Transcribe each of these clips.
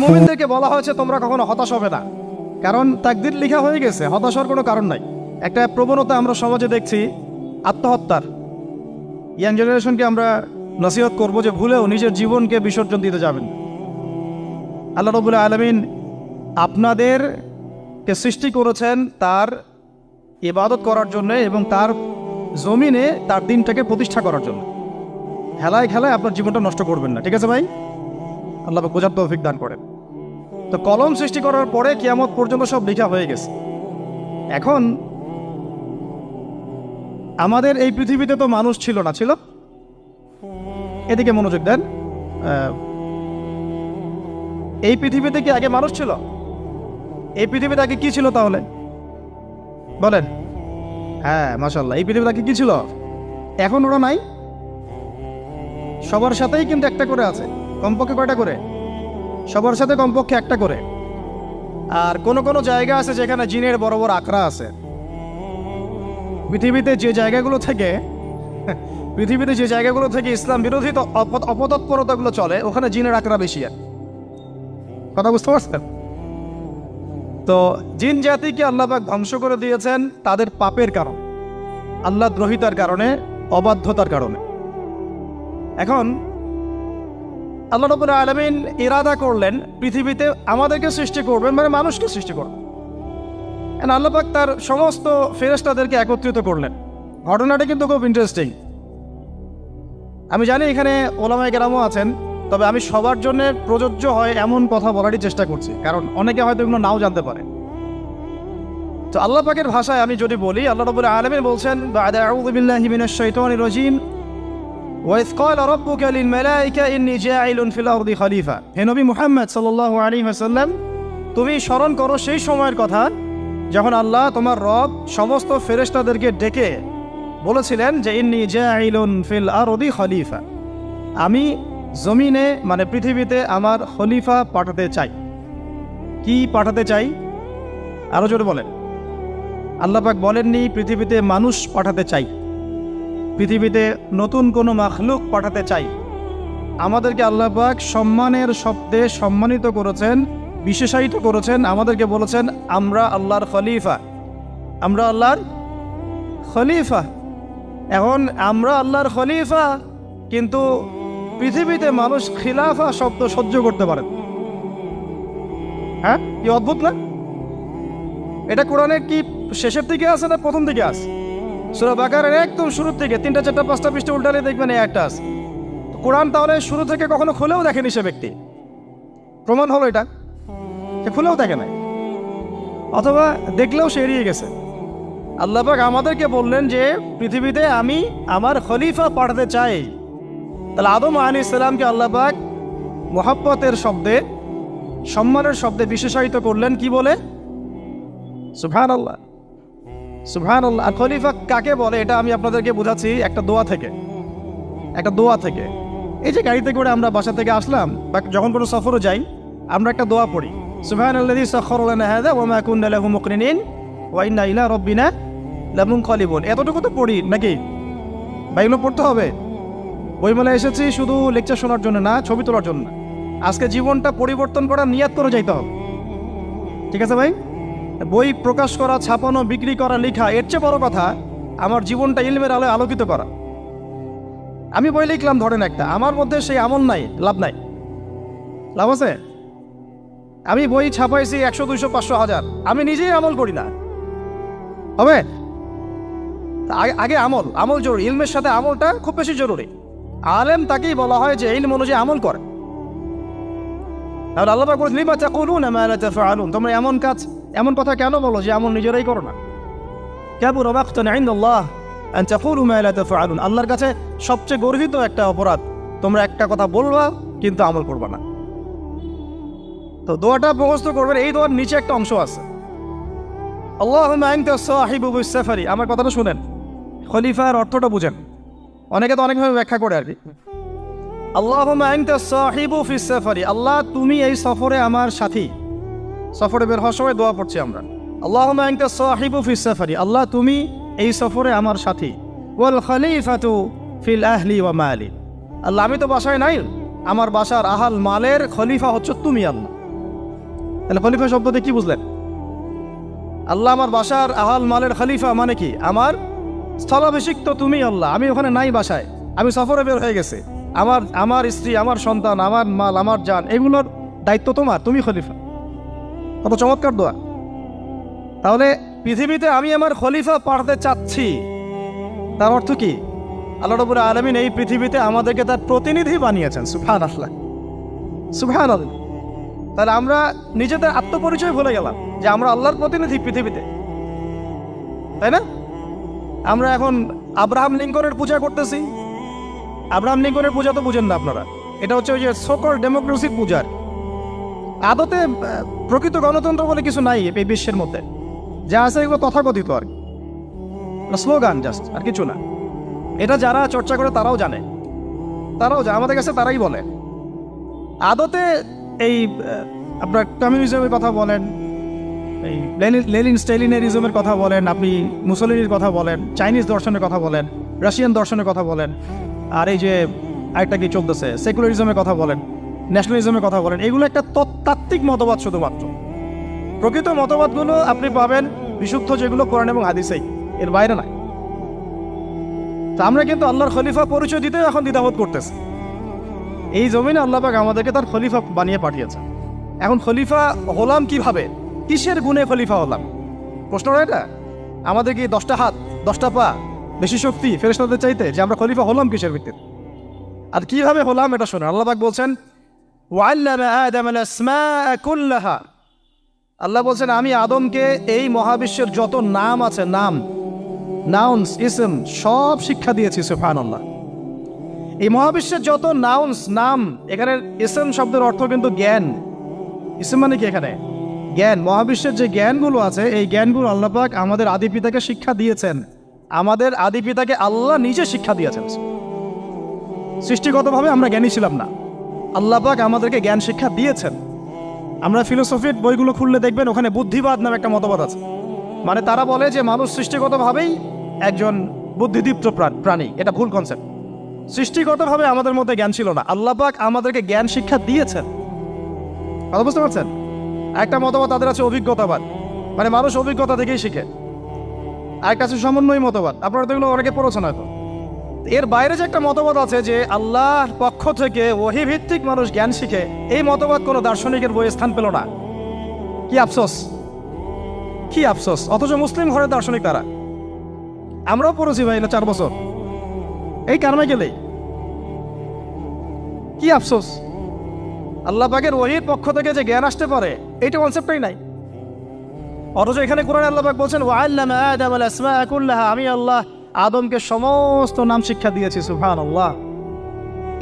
মুমিনদেরকে বলা হয়েছে তোমরা কখনো হতাশ হবে না, কারণ তাকদীর লেখা হয়ে গেছে, হতাশার কোনো কারণ নাই। একটা প্রবণতা আমরা সমাজে দেখছি আত্মহত্যার। ইয়াং জেনারেশনকে আমরা নসিহত করব যে ভুলেও নিজের জীবনকে বিসর্জন দিতে যাবেন। আল্লাহ রাব্বুল আলামিন আপনাদেরকে সৃষ্টি করেছেন তার ইবাদত করার জন্য এবং তার জমিনে তার দিনটাকে প্রতিষ্ঠা করার জন্য। খেলায় খেলায় আপনার জীবনটা নষ্ট করবেন না, ঠিক আছে ভাই? আল্লাহ বোঝার তৌফিক দান করেন। তো কলম সৃষ্টি করার পরে কিয়ামত পর্যন্ত সব লেখা হয়ে গেছে। এখন আমাদের এই পৃথিবীতে তো মানুষ ছিল না, ছিল? এদিকে মনোযোগ দেন। এই পৃথিবীতে কি আগে মানুষ ছিল? এই পৃথিবীতে আগে কি ছিল তাহলে বলেন? হ্যাঁ, মাশাআল্লাহ। এই পৃথিবীতে আগে কি ছিল? এখন ওরা নাই? সবার সাথেই কিন্তু একটা করে আছে। কমপক্ষে কয়টা করে? সবার সাথে কমপক্ষে একটা করে। আর কোন কোন জায়গা আছে যেখানে জিনের বড় বড় আখড়া আছে। পৃথিবীতে যে জায়গাগুলো থেকে ইসলাম বিরোধী অপতৎপরতাগুলো চলে, ওখানে জিনের আখড়া বেশি। আর কথা বুঝতে পারছেন? তো জিন জাতিকে আল্লাহ পাক ধ্বংস করে দিয়েছেন তাদের পাপের কারণ, আল্লাহ দ্রোহিতার কারণে, অবাধ্যতার কারণে। এখন আল্লাহ রাব্বুল আলামিন ইরাদা করলেন পৃথিবীতে আমাদেরকে সৃষ্টি করবেন, মানে মানুষকে সৃষ্টি করবেন। আল্লাহ পাক তার সমস্ত ফেরেশতাদেরকে একত্রিত করলেন। ঘটনাটা কিন্তু খুব ইন্টারেস্টিং। আমি জানি এখানে ওলামায়ে কেরামও আছেন, তবে আমি সবার জন্য প্রযোজ্য হয় এমন কথা বলারই চেষ্টা করছি, কারণ অনেকে হয়তো এগুলো নাও জানতে পারে। তো আল্লাহ পাকের ভাষায় আমি যদি বলি, আল্লাহ রাব্বুল আলামিন বলছেন, বা'দা আউযু বিল্লাহি মিনাশ শাইতানির রাজীম, وَإِذْ قَالَ رَبُّكَ لِلْمَلَائِكَةِ إِنِّي جَاعِلٌ فِي الْأَرْضِ خَلِيفَةً। হে নবী মুহাম্মদ সাল্লাল্লাহু আলাইহি ওয়াসাল্লাম, তুমি স্মরণ করো সেই সময়ের কথা যখন আল্লাহ তোমার রব সমস্ত ফেরেশতাদেরকে ডেকে বলেছিলেন যে ইন্নী জাইলুন ফিল আরদি খলিফা, আমি জমিনে মানে পৃথিবীতে আমার খলিফা পাঠাতে চাই। কি পাঠাতে চাই? আরো জোরে বলেন। আল্লাহ পাক বলেননি পৃথিবীতে মানুষ পাঠাতে চাই, পৃথিবীতে নতুন কোনো মাখলুক পাঠাতে চাই। আমাদেরকে আল্লাহ পাক সম্মানের শব্দে সম্মানিত করেছেন, বিশেষায়িত করেছেন। আমাদেরকে বলেছেন আমরা আল্লাহর খলিফা, আমরা আল্লাহর খলিফা। এখন আমরা আল্লাহর খলিফা, কিন্তু পৃথিবীতে মানুষ খিলাফা শব্দ সহ্য করতে পারে। হ্যাঁ, কি অদ্ভুত না? এটা কোরআনের কি শেষের দিকে আছে না প্রথম দিকে আছে? সূরা বাকারার একদম শুরুর থেকে 3টা 4টা 5টা পৃষ্ঠা উল্টালে দেখবেন এই একটা আছে। কোরআন তাহলে শুরু থেকে কখনো খুলেও দেখেনি সে ব্যক্তি। প্রমাণ হলো এটা, সে খুলেও দেখে নাই, অথবা দেখলেও সে এড়িয়ে গেছে। আল্লাহ পাক আমাদেরকে বললেন যে পৃথিবীতে আমি আমার খলিফা পাঠাতে চাই। তাহলে আদম আলাইহিস সালামকে আল্লাহ পাক মুহাব্বতের শব্দে, সম্মানের শব্দে বিশেষায়িত করলেন কি বলে? সুবহানাল্লাহ, সুবহানাল্লাহ। আর খলিফা কাকে বলে এটা আমি আপনাদেরকে বোঝাচ্ছি একটা দোয়া থেকে। এই যে গাড়িতে করে আমরা বাসা থেকে আসলাম বা যখন কোনো সফরে যাই, আমরা একটা দোয়া পড়ি, সুবহানাল্লাযী সাখখারা লানা হাযা ওয়া মা কুন্না লাহু মুকরিনিন ওয়া ইন্না ইলা রাব্বিনা লামুনকালিবুন। এতটুকু তো পড়ি নাকি? বা এগুলো পড়তে হবে? বইমেলায় এসেছি শুধু লেকচার শোনার জন্য না, ছবি তোলার জন্য না। আজকে জীবনটা পরিবর্তন করার নিয়াত করে যাইতে হবে, ঠিক আছে ভাই? বই প্রকাশ করা, ছাপানো, বিক্রি করা, লেখা, এর চেয়ে বড় কথা আমার জীবনটা ইলমের আলোয় আলোকিত করা। আমি বই লিখলাম ধরেন একটা, আমার মধ্যে সেই আমল নাই, লাভ নাই। লাভ আছে? আমি বই ছাপাইছি 100, 200, 500, 1000, আমি নিজেই আমল করি না, হবে? আগে আমল জরুরি। ইলমের সাথে আমলটা খুব বেশি জরুরি। আলেম তাকেই বলা হয় যে ইলম অনুযায়ী আমল করে। তাহলে আল্লাহ পাক বলেন লিমা তাকুলুনা মা লা তাফআলুন, তোমরা এমন কথা কেন বলো যে আমল নিজেরাই করো না? কাবুরা মাকতান ইনদাল্লাহ আন তাকুলু মা লা তাফআলুন, আল্লাহর কাছে সবচেয়ে গর্হিত একটা অপরাধ, তোমরা একটা কথা বলবা কিন্তু আমল করবা না। তো দোয়াটা মুখস্থ করবেন। এই দোয়ার নিচে একটা অংশ আছে, আল্লাহুম্মা আনতা সাহিবু বিস সাফারি। আমার কথাটা শুনেন, খলিফার অর্থটা বুঝেন। অনেকে তো অনেকভাবে ব্যাখ্যা করে আর কি। আল্লাহুম্মা আনতা সাহিবু ফিস সাফারি, আল্লাহ তুমি এই সফরে আমার সাথী। সফরে বের হওয়ার সময় দোয়া পড়ছি আমরা, আল্লাহুম্মা আনতা সাহিবু ফিস সাফারি, আল্লাহ তুমি এই সফরে আমার সাথী। ওয়াল খলিফাতু ফিল আহলি ওয়া মালি, আল্লাহ আমি তো বাসায় নাই, আমার বাসার আহাল মালের খলিফা হচ্ছে তুমি আল্লাহ। তাহলে খলিফা শব্দতে কি বুঝলেন? আল্লাহ আমার বাসার আহাল মালের খলিফা মানে কি? আমার স্থলাভিষিক্ত তুমি আল্লাহ, আমি ওখানে নাই বাসায়, আমি সফরে বের হয়ে গেছে, আমার স্ত্রী, আমার সন্তান, আমার মাল, আমার জান, এগুলোর দায়িত্ব তোমার, তুমি খলিফা। কত চমৎকার দোয়া। তাহলে পৃথিবীতে আমি আমার খলিফা পাঠাতে চাচ্ছি, তার অর্থ কি? আল্লাহ রাব্বুল আলামিন এই পৃথিবীতে আমাদেরকে তার প্রতিনিধি বানিয়েছেন। সুবহানাল্লাহ, সুবহানাল্লাহ। তাহলে আমরা নিজেদের আত্মপরিচয় ভুলে গেলাম যে আমরা আল্লাহর প্রতিনিধি পৃথিবীতে, তাই না? আমরা এখন আব্রাহাম লিঙ্কনের পূজা করতেছি। আব্রাহাম লিঙ্কনের পূজা তো বুঝেন না আপনারা, এটা হচ্ছে ওই যে সোকল ডেমোক্রেসির পূজার। আদতে প্রকৃত গণতন্ত্র বলে কিছু নাই এই বিশ্বের মধ্যে, যা আছে এগুলো তথাকথিত আর কি, স্লোগান জাস্ট, আর কিছু না। এটা যারা চর্চা করে তারাও জানে, আমাদের কাছে তারাই বলে। আদতে এই আপনার কমিউনিজমের কথা বলেন, এই লেনিন স্টেলিনারিজমের কথা বলেন, আপনি মুসলিনের কথা বলেন, চাইনিজ দর্শনের কথা বলেন, রাশিয়ান দর্শনের কথা বলেন, আর এই যে আরেকটা কি চলতেছে সেকুলারিজমের কথা বলেন, ন্যাশনালিজমের কথা বলেন, এগুলো একটা তাত্ত্বিক মতবাদ শুধুমাত্র। প্রকৃত মতবাদগুলো আপনি পাবেন বিশুদ্ধ যেগুলো কোরআন এবং হাদিসেই, এর বাইরে নাই। তা আমরা কিন্তু আল্লাহর খলিফা পরিচয় দিতে এখন দ্বিধাবোধ করতেছি। এই জমিনে আল্লাহ পাক আমাদেরকে তার খলিফা বানিয়ে পাঠিয়েছে। এখন খলিফা হলাম কিভাবে? কিসের গুণে খলিফা হলাম? প্রশ্নটা এটা। আমাদের কি 10টা হাত, 10টা পা, বেশি শক্তি ফেরেশতাদের চাইতে, যে আমরা খলিফা হলাম কিসের ভিত্তিতে? আর কিভাবে হলাম এটা শোনেন। আল্লাহ পাক বলছেন ওয়াল্লামা আদামাল আসমাআ কুল্লাহা, আল্লাহ বলছেন আমি আদমকে এই মহাবিশ্বের যত নাম আছে, নাউন্স, ইসম, সব শিক্ষা দিয়েছি। সুবহানাল্লাহ। এই মহাবিশ্বের যত নাম, এখানে ইসম শব্দের অর্থ কিন্তু জ্ঞান। ইসম মানে কি? এখানে জ্ঞান। মহাবিশ্বের যে জ্ঞানগুলো আছে, এই জ্ঞানগুলো আল্লাহ পাক আমাদের আদি পিতাকে শিক্ষা দিয়েছেন। আমাদের আদি পিতাকে আল্লাহ নিজে শিক্ষা দিয়েছেন। সৃষ্টিগতভাবে আমরা জ্ঞানী ছিলাম না, আল্লাহ পাক আমাদেরকে জ্ঞান শিক্ষা দিয়েছেন। আমরা ফিলোসফির বইগুলো খুললে দেখবেন ওখানে বুদ্ধিবাদ নামে একটা মতবাদ আছে। মানে তারা বলে যে মানুষ সৃষ্টিগতভাবেই একজন বুদ্ধিদীপ্ত প্রাণী। এটা ভুল কনসেপ্ট। সৃষ্টিগতভাবে আমাদের মধ্যে জ্ঞান ছিল না, আল্লাহ পাক আমাদেরকে জ্ঞান শিক্ষা দিয়েছেন। কথা বুঝতে পারছেন? একটা মতবাদ তাদের আছে অভিজ্ঞতাবাদ, মানে মানুষ অভিজ্ঞতা থেকেই শিখে। আর একটা আছে সমন্বয় মতবাদ, আপনারা তো এগুলো অনেকে পড়েছেন হয়তো। এর বাইরে যে একটা মতবাদ আছে যে আল্লাহর পক্ষ থেকে ওহী ভিত্তিক মানুষ জ্ঞান শিখে, এই মতবাদ কোনো দার্শনিকের বইয়ে স্থান পেল না। কি আফসোস, কি আফসোস। অথচ মুসলিম ঘরের দার্শনিক তারা। আমরাও পড়েছি ভাই, 4 বছর এই কারণে গেলেই। কি আফসোস, আল্লাহ পাকের ওহীর পক্ষ থেকে যে জ্ঞান আসতে পারে এইটা কনসেপ্টই নাই। অথচ এখানে কোরআনে আল্লাহ পাক বলছেন ওয়াল্লামা আদামাল আসমাআ কুল্লাহা, আমি আল্লাহ আদমকে সমস্ত নাম শিক্ষা দিয়েছি। সুবহানাল্লাহ।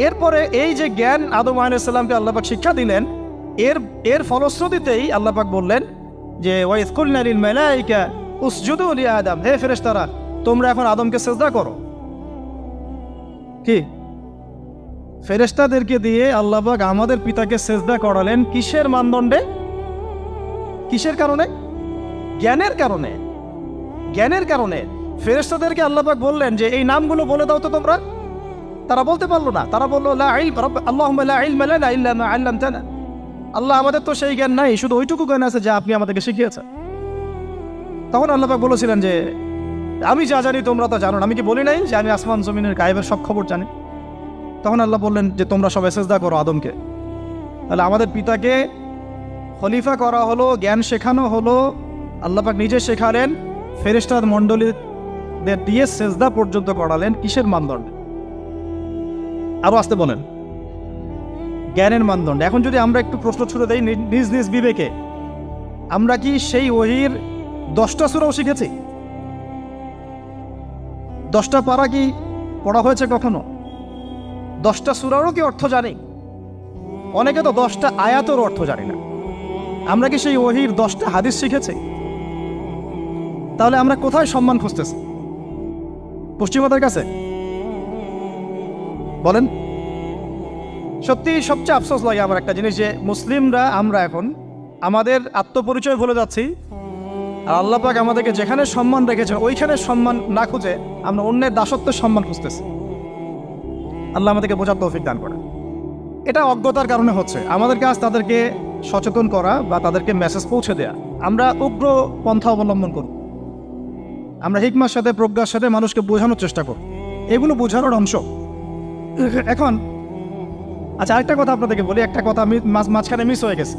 এরপরে এই যে জ্ঞান আদম আলাইহিস সালামকে আল্লাহ পাক শিক্ষা দিলেন, এর ফলশ্রুতিতেই আল্লাহ পাক বললেন যে ওয়াইয কুলনা লিল মালাইকা উসজুদু লি আদম, হে ফেরেশতারা তোমরা এখন আদমকে সিজদা করো। কি ফেরেশতাদেরকে দিয়ে আল্লাহ পাক আমাদের পিতাকে সিজদা করালেন কিসের মানদণ্ডে? কিসের কারণে? জ্ঞানের কারণে। জ্ঞানের কারণে ফেরেশতাদেরকে আল্লাহ পাক বললেন যে এই নামগুলো বলে দাও তো তোমরা। তারা বলতে পারলো না। তারা বললো লা ইলম আল্লাহুম্মা লা ইলমা লানা ইল্লা মা আল্লামতানা, আল্লাহ আমাদের তো সেই জ্ঞান নাই, শুধু ওইটুকু জ্ঞান আছে যা আপনি আমাদেরকে শিখিয়েছেন। তখন আল্লাহ পাক বলেছিলেন যে আমি যা জানি তোমরা তো জানো না, আমি কি বলি নাই যে আমি আসমান জমিনের গায়েবের সব খবর জানি? তখন আল্লাহ বললেন যে তোমরা সবাই সিজদা করো আদমকে। তাহলে আমাদের পিতাকে খলিফা করা হলো, জ্ঞান শেখানো হলো, আল্লাহ পাক নিজে শেখালেন, ফেরেশতার মণ্ডলীদের দিয়ে সিজদা পর্যন্ত করালেন। কিসের মানদণ্ডে? আরো আসতে বলেন, জ্ঞানের মানদণ্ডে। এখন যদি আমরা একটু প্রশ্ন ছুড়ে দেই নিজ নিজ বিবেকে, আমরা কি সেই ওহীর 10টা সূরাও শিখেছি? 10টা পারা কি পড়া হয়েছে কখনো? 10টা সূরারও কি অর্থ জানি? অনেকে তো 10টা আয়াতের অর্থ জানি না। আমরা কি সেই ওহীর 10টা হাদিস শিখেছি? তাহলে আমরা কোথায় সম্মান খুঁজতেছি? পশ্চিমাদের কাছে? বলেন। সত্যি সবচেয়ে আফসোস লাগে আমার একটা জিনিস, যে মুসলিমরা আমরা এখন আমাদের আত্মপরিচয় ভুলে যাচ্ছি, আর আল্লাহ পাক আমাদেরকে যেখানে সম্মান রেখেছে ওইখানে সম্মান না খুঁজে আমরা অন্যের দাসত্বের সম্মান খুঁজতেছি। আল্লাহ আমাদেরকে বোঝার তৌফিক দান করে। এটা অজ্ঞতার কারণে হচ্ছে। আমাদের কাজ তাদেরকে সচেতন করা বা তাদেরকে মেসেজ পৌঁছে দেয়া। আমরা উগ্র পন্থা অবলম্বন করব, আমরা হিকমার সাথে প্রজ্ঞার সাথে মানুষকে বোঝানোর চেষ্টা করব, এগুলো বোঝানোর অংশ। এখন আচ্ছা, আরেকটা কথা আপনাদেরকে বলি, একটা কথা আমি মাঝখানে মিস হয়ে গেছে।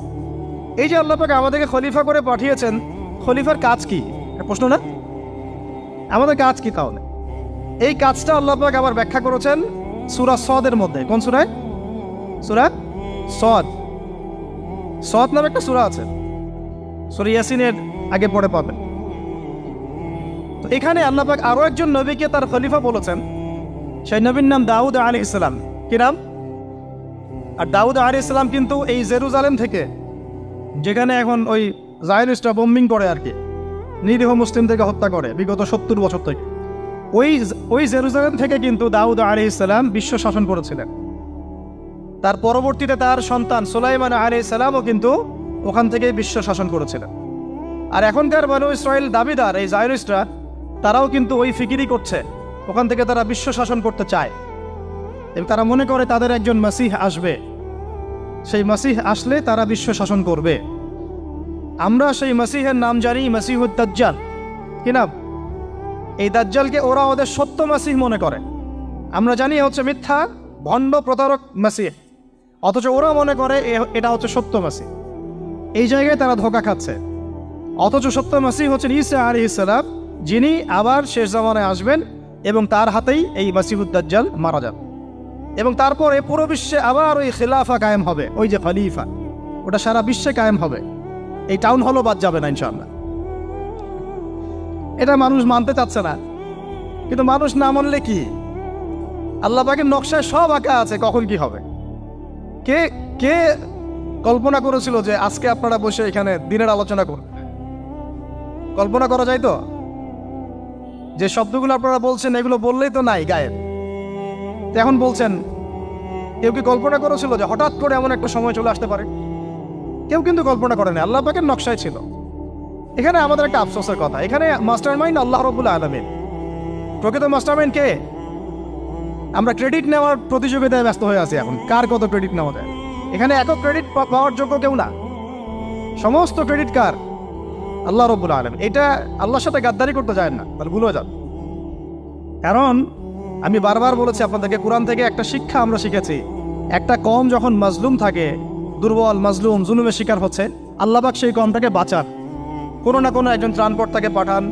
এই যে আল্লাহ পাক আমাদেরকে খলিফা করে পাঠিয়েছেন, খলিফার কাজ কি? প্রশ্ন না? আমাদের কাজ কি তাহলে? এই কাজটা আল্লাহ পাক আবার ব্যাখ্যা করেছেন সূরা সদের মধ্যে। কোন সূরায়? সূরা সদ। সদ নামে একটা সূরা আছে, সূরা ইয়াসিনের আগে পড়ে পাবেন। তো এখানে আল্লাহ পাক আরো একজন নবীকে তার খলিফা বলেছেন। সেই নবীর নাম দাউদ আলাইহিস সালাম। কি নাম? আর দাউদ আলাইহিস সালাম কিন্তু এই জেরুজালেম থেকে, যেখানে এখন ওই জায়নিস্টরা বোম্বিং করে আর কি, নিরীহ মুসলিমদেরকে হত্যা করে বিগত 70 বছর থেকে, ওই জেরুজালেম থেকে কিন্তু দাউদ আলাইহিস সালাম বিশ্ব শাসন করেছিলেন। তার পরবর্তীতে তার সন্তান সুলাইমান আলাইহিস সালামও কিন্তু ওখান থেকে বিশ্ব শাসন করেছিলেন। আর এখনকার বনু ইসরাইল দাবিদার এই জায়নিস্টরা, তারাও কিন্তু ওই ফিকিরই করছে, ওখান থেকে তারা বিশ্ব শাসন করতে চায় এবং তারা মনে করে তাদের একজন মাসিহ আসবে, সেই মাসিহ আসলে তারা বিশ্ব শাসন করবে। আমরা সেই মাসিহের নাম জানি মাসিহুদ দাজ্জাল। কি নাম? এই দাজ্জালকে ওরা ওদের সত্য মাসিহ মনে করে, আমরা জানি হচ্ছে মিথ্যা ভণ্ড প্রতারক মাসিহ, অথচ ওরা মনে করে এটা হচ্ছে সত্য মাসিহ। এই জায়গায় তারা ধোঁকা খাচ্ছে। অথচ সত্য মাসিহ হচ্ছেন ঈসা আলাইহিস সালাম, যিনি আবার শেষ জামানায় আসবেন এবং তার হাতেই এই মাসিহুদ দাজ্জাল মারা যাবে এবং তারপরে পুরো বিশ্বে আবার ওই খিলাফা কায়েম হবে। ওই যে খলিফা, ওটা সারা বিশ্বে কায়েম হবে। এই টাউন হলও বাদ যাবে না ইনশাআল্লাহ। এটা মানুষ মানতে চাচ্ছে না, কিন্তু মানুষ না মানলে কি? আল্লাহ পাকের নকশায় সব আঁকা আছে কখন কি হবে। কে কে কল্পনা করেছিল যে আজকে আপনারা বসে এখানে দিনের আলোচনা করবেন? কল্পনা করা যায় তো? যে শব্দগুলো আপনারা বলছেন এগুলো বললেই তো নাই গায়েব, এখন বলছেন। কেউ কি কল্পনা করেছিল যে হঠাৎ করে এমন একটা সময় চলে আসতে পারে? কেউ কিন্তু কল্পনা করেনি, আল্লাহ পাকের নকশায় ছিল। এখানে আমাদের একটা আফসোসের কথা, এখানে মাস্টার মাইন্ড আল্লাহ রাব্বুল আলামিন। প্রকৃত মাস্টার মাইন্ড কে? আমরা ক্রেডিট নেওয়ার প্রতিযোগিতায় ব্যস্ত হয়ে আছি এখন, কার কত ক্রেডিট নেওয়া যায়। এখানে একক ক্রেডিট পাওয়ার যোগ্য কেউ না, সমস্ত ক্রেডিট কার? আল্লাহ রাব্বুল আলামিন। এটা আল্লাহর সাথে গাদ্দারি করতে যায় না, তাহলে ভুলে যান। কারণ আমি বারবার বলেছি আপনাদেরকে, কোরআন থেকে একটা শিক্ষা আমরা শিখেছি, একটা কম যখন মাজলুম থাকে, দুর্বল মাজলুম জুলুমের শিকার হচ্ছে, আল্লাহ পাক সেই কমটাকে বাঁচান, কোনো না কোনো একজন ত্রাণকর্তাকে পাঠান,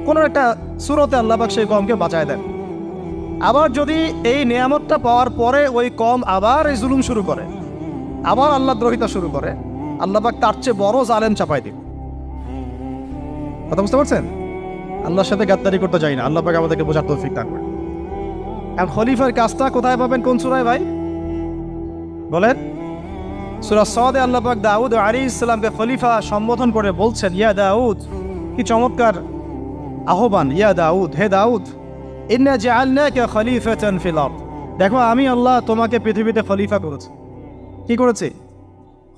কোনো একটা সূরতে আল্লাহ পাক সেই কমকে বাঁচায় দেন। আবার যদি এই নিয়ামতটা পাওয়ার পরে ওই কম আবার এই জুলুম শুরু করে, আবার আল্লাহ দ্রোহিতা শুরু করে, আল্লাহ পাক তার চেয়ে বড় জালেম চাপাই দিন। কথা বুঝতে পারছেন? আল্লাহর সাথে গাদ্দারি করতে চাই না, আল্লাহ পাক আমাদেরকে বোঝার তৌফিক দান করেন। এখন খলিফার কাজটা কোথায় পাবেন? কোন সূরায় ভাই বলেন? সূরা সদে আল্লাহ পাক দাউদ আলাইহিস সালামকে খলিফা সম্বোধন করে বলছেন, ইয়া দাউদ। কি চমৎকার আহ্বান! ইয়া দাউদ, হে দাউদ, ইন্না জাআলনাকা খলিফাতান ফিল আরদ। দেখো, আমি আল্লাহ তোমাকে পৃথিবীতে খলিফা করেছি। কি করেছি?